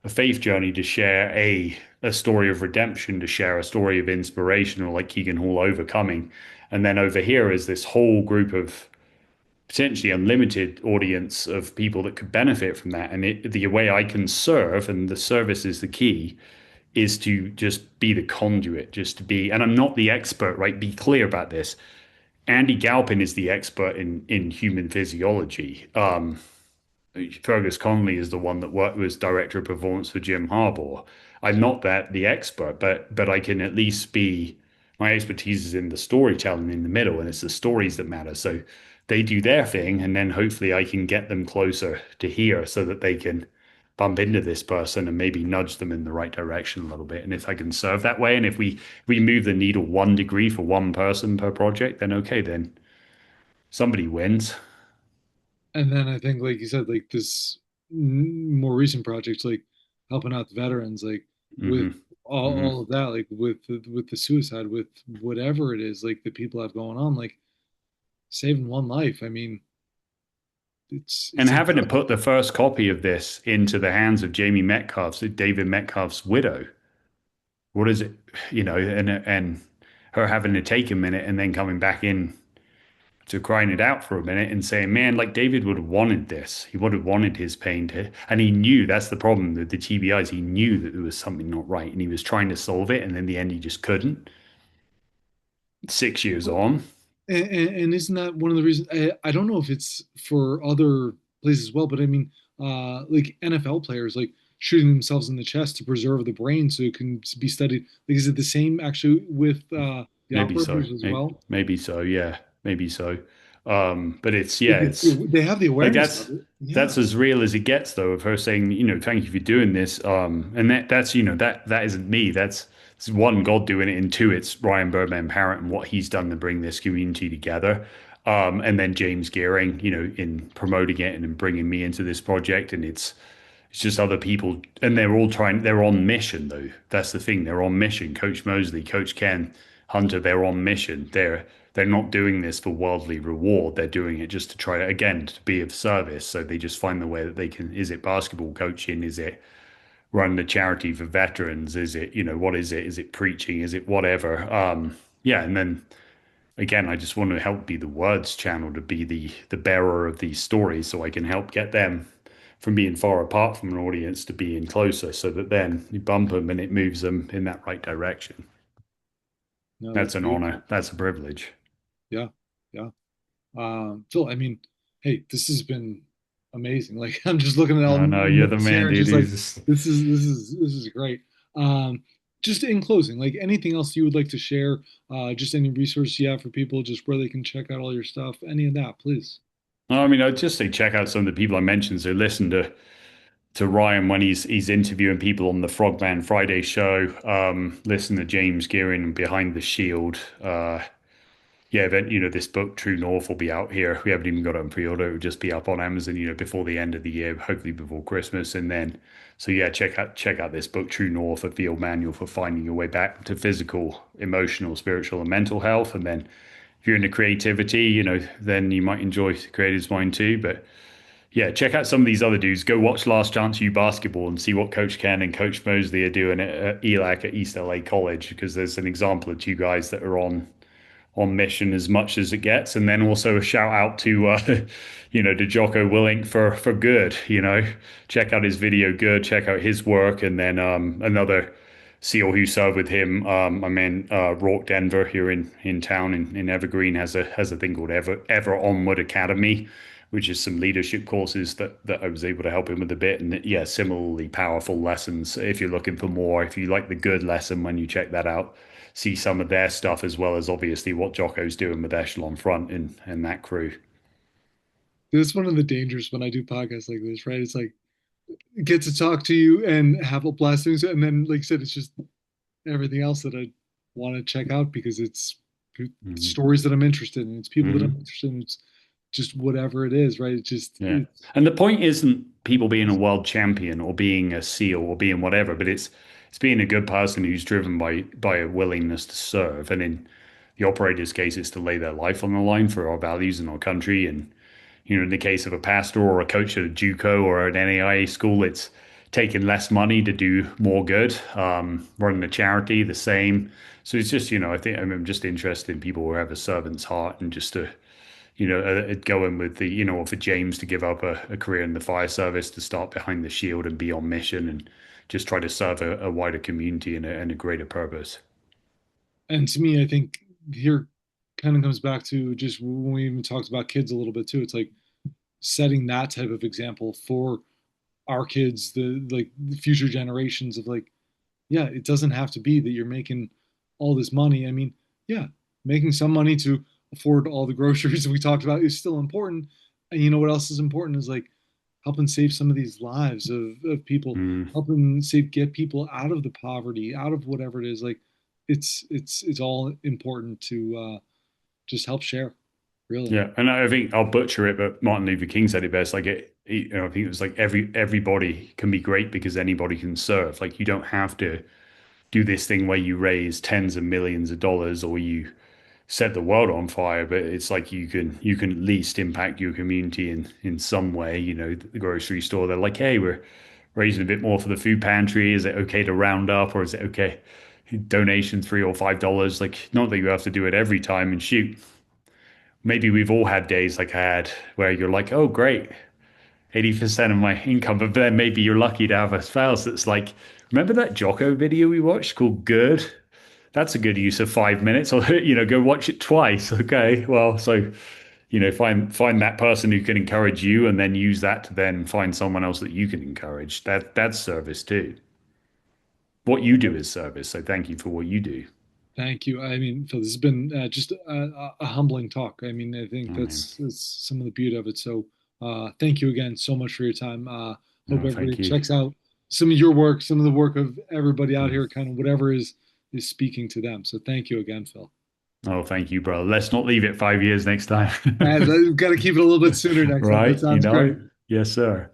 a faith journey to share a story of redemption, to share a story of inspiration, or like Keegan Hall overcoming. And then over here is this whole group of potentially unlimited audience of people that could benefit from that. And the way I can serve, and the service is the key, is to just be the conduit, just to be, and I'm not the expert, right? Be clear about this. Andy Galpin is the expert in human physiology. Fergus Connolly is the one that was director of performance for Jim Harbaugh. I'm not the expert, but I can at least be. My expertise is in the storytelling in the middle, and it's the stories that matter. So they do their thing, and then hopefully I can get them closer to here so that they can bump into this person and maybe nudge them in the right direction a little bit. And if I can serve that way, and if we move the needle 1 degree for one person per project, then okay, then somebody wins. And then I think, like you said, like this more recent projects, like helping out the veterans, like with Hmm. all Hmm. of that, like with the suicide, with whatever it is, like that people have going on, like saving one life. I mean, And it's having to incredible. put the first copy of this into the hands of Jamie Metcalf's, David Metcalf's widow. What is it? And her having to take a minute and then coming back in to crying it out for a minute and saying, man, like David would have wanted this. He would have wanted his pain to, and he knew that's the problem with the TBIs. He knew that there was something not right and he was trying to solve it. And in the end, he just couldn't. 6 years on. And isn't that one of the reasons? I don't know if it's for other places as well, but I mean, like NFL players, like shooting themselves in the chest to preserve the brain so it can be studied. Like, is it the same actually with the Maybe so. operators as well? Maybe so. Yeah, maybe so. But it's Like yeah, it's they have the like awareness of that's it. Yeah. that's as real as it gets, though, of her saying, thank you for doing this. And that's that isn't me. That's it's one, God doing it, and two, it's Ryan Birdman Parrott and what he's done to bring this community together. And then James Gearing, in promoting it and in bringing me into this project, and it's just other people, and they're all trying. They're on mission, though. That's the thing. They're on mission. Coach Mosley, Coach Ken, Hunter. They're on mission. They're not doing this for worldly reward. They're doing it just to try again to be of service. So they just find the way that they can. Is it basketball coaching? Is it run the charity for veterans? Is it, what is it? Is it preaching? Is it whatever? Yeah. And then again, I just want to help be the words channel to be the bearer of these stories so I can help get them from being far apart from an audience to being closer so that then you bump them and it moves them in that right direction. No, that's That's an beautiful. honor. That's a privilege. Yeah, yeah. Phil, I mean, hey, this has been amazing. Like, I'm just looking at all No, the no, you're the notes here man, and dude. just like, Is this is great. Um, just in closing, like anything else you would like to share, just any resource you have for people, just where they can check out all your stuff, any of that, please. I mean, I'd just say check out some of the people I mentioned. So listen to Ryan when he's interviewing people on the Frogman Friday show. Listen to James Gearing Behind the Shield. Yeah, then this book True North will be out here. We haven't even got it on pre-order. It will just be up on Amazon, before the end of the year, hopefully before Christmas. And then, so yeah, check out this book True North, a field manual for finding your way back to physical, emotional, spiritual, and mental health. And then, if you're into creativity, then you might enjoy Creator's Mind too. But yeah, check out some of these other dudes. Go watch Last Chance U basketball and see what Coach Ken and Coach Mosley are doing at ELAC at East LA College, because there's an example of two guys that are on mission as much as it gets. And then also a shout out to to Jocko Willink for good. Check out his video good, check out his work. And then another SEAL who served with him, my man Rourke Denver here in town in Evergreen has a thing called Ever Onward Academy, which is some leadership courses that I was able to help him with a bit. And yeah, similarly powerful lessons. If you're looking for more, if you like the good lesson when you check that out, see some of their stuff as well as obviously what Jocko's doing with Echelon Front and that crew. That's one of the dangers when I do podcasts like this, right? It's like get to talk to you and have a blast doing so, and then, like I said, it's just everything else that I want to check out because it's Mhm. stories that I'm interested in. It's people that I'm Mhm. interested in. It's just whatever it is, right? It's just Yeah. it's And the point isn't people being a world champion or being a SEAL or being whatever, but it's being a good person who's driven by a willingness to serve. And in the operator's case, it's to lay their life on the line for our values and our country. And in the case of a pastor or a coach at a JUCO or an NAIA school, it's taking less money to do more good. Running a charity, the same. So it's just, I think I'm just interested in people who have a servant's heart and just to going with or for James to give up a career in the fire service to start behind the shield and be on mission and just try to serve a wider community and a greater purpose. and to me, I think here kind of comes back to just when we even talked about kids a little bit too. It's like setting that type of example for our kids, the future generations of like, yeah, it doesn't have to be that you're making all this money. I mean, yeah, making some money to afford all the groceries that we talked about is still important. And you know what else is important is like helping save some of these lives of people, Mm. helping save get people out of the poverty, out of whatever it is. Like it's all important to just help share, really. Yeah, and I think I'll butcher it, but Martin Luther King said it best. Like I think it was like everybody can be great because anybody can serve. Like you don't have to do this thing where you raise tens of millions of dollars or you set the world on fire, but it's like you can at least impact your community in some way. The grocery store, they're like, hey, we're raising a bit more for the food pantry. Is it okay to round up, or is it okay donation $3 or $5? Like, not that you have to do it every time. And shoot, maybe we've all had days like I had where you're like, oh, great, 80% of my income, but then maybe you're lucky to have a spouse that's like, remember that Jocko video we watched called Good? That's a good use of 5 minutes, or go watch it twice. Okay, well, so find that person who can encourage you, and then use that to then find someone else that you can encourage. That's service too. What you do is service. So thank you for what you do. Thank you. I mean, Phil, this has been just a humbling talk. I mean, I think Oh man, that's some of the beauty of it. So, thank you again so much for your time. Hope no, everybody thank you. checks out some of your work, some of the work of everybody out Mm. here, kind of whatever is speaking to them. So, thank you again, Phil. Oh, thank you, bro. Let's not leave it 5 years next time. And we've got to keep it a little bit sooner next time. That Right? sounds great. Yes, sir.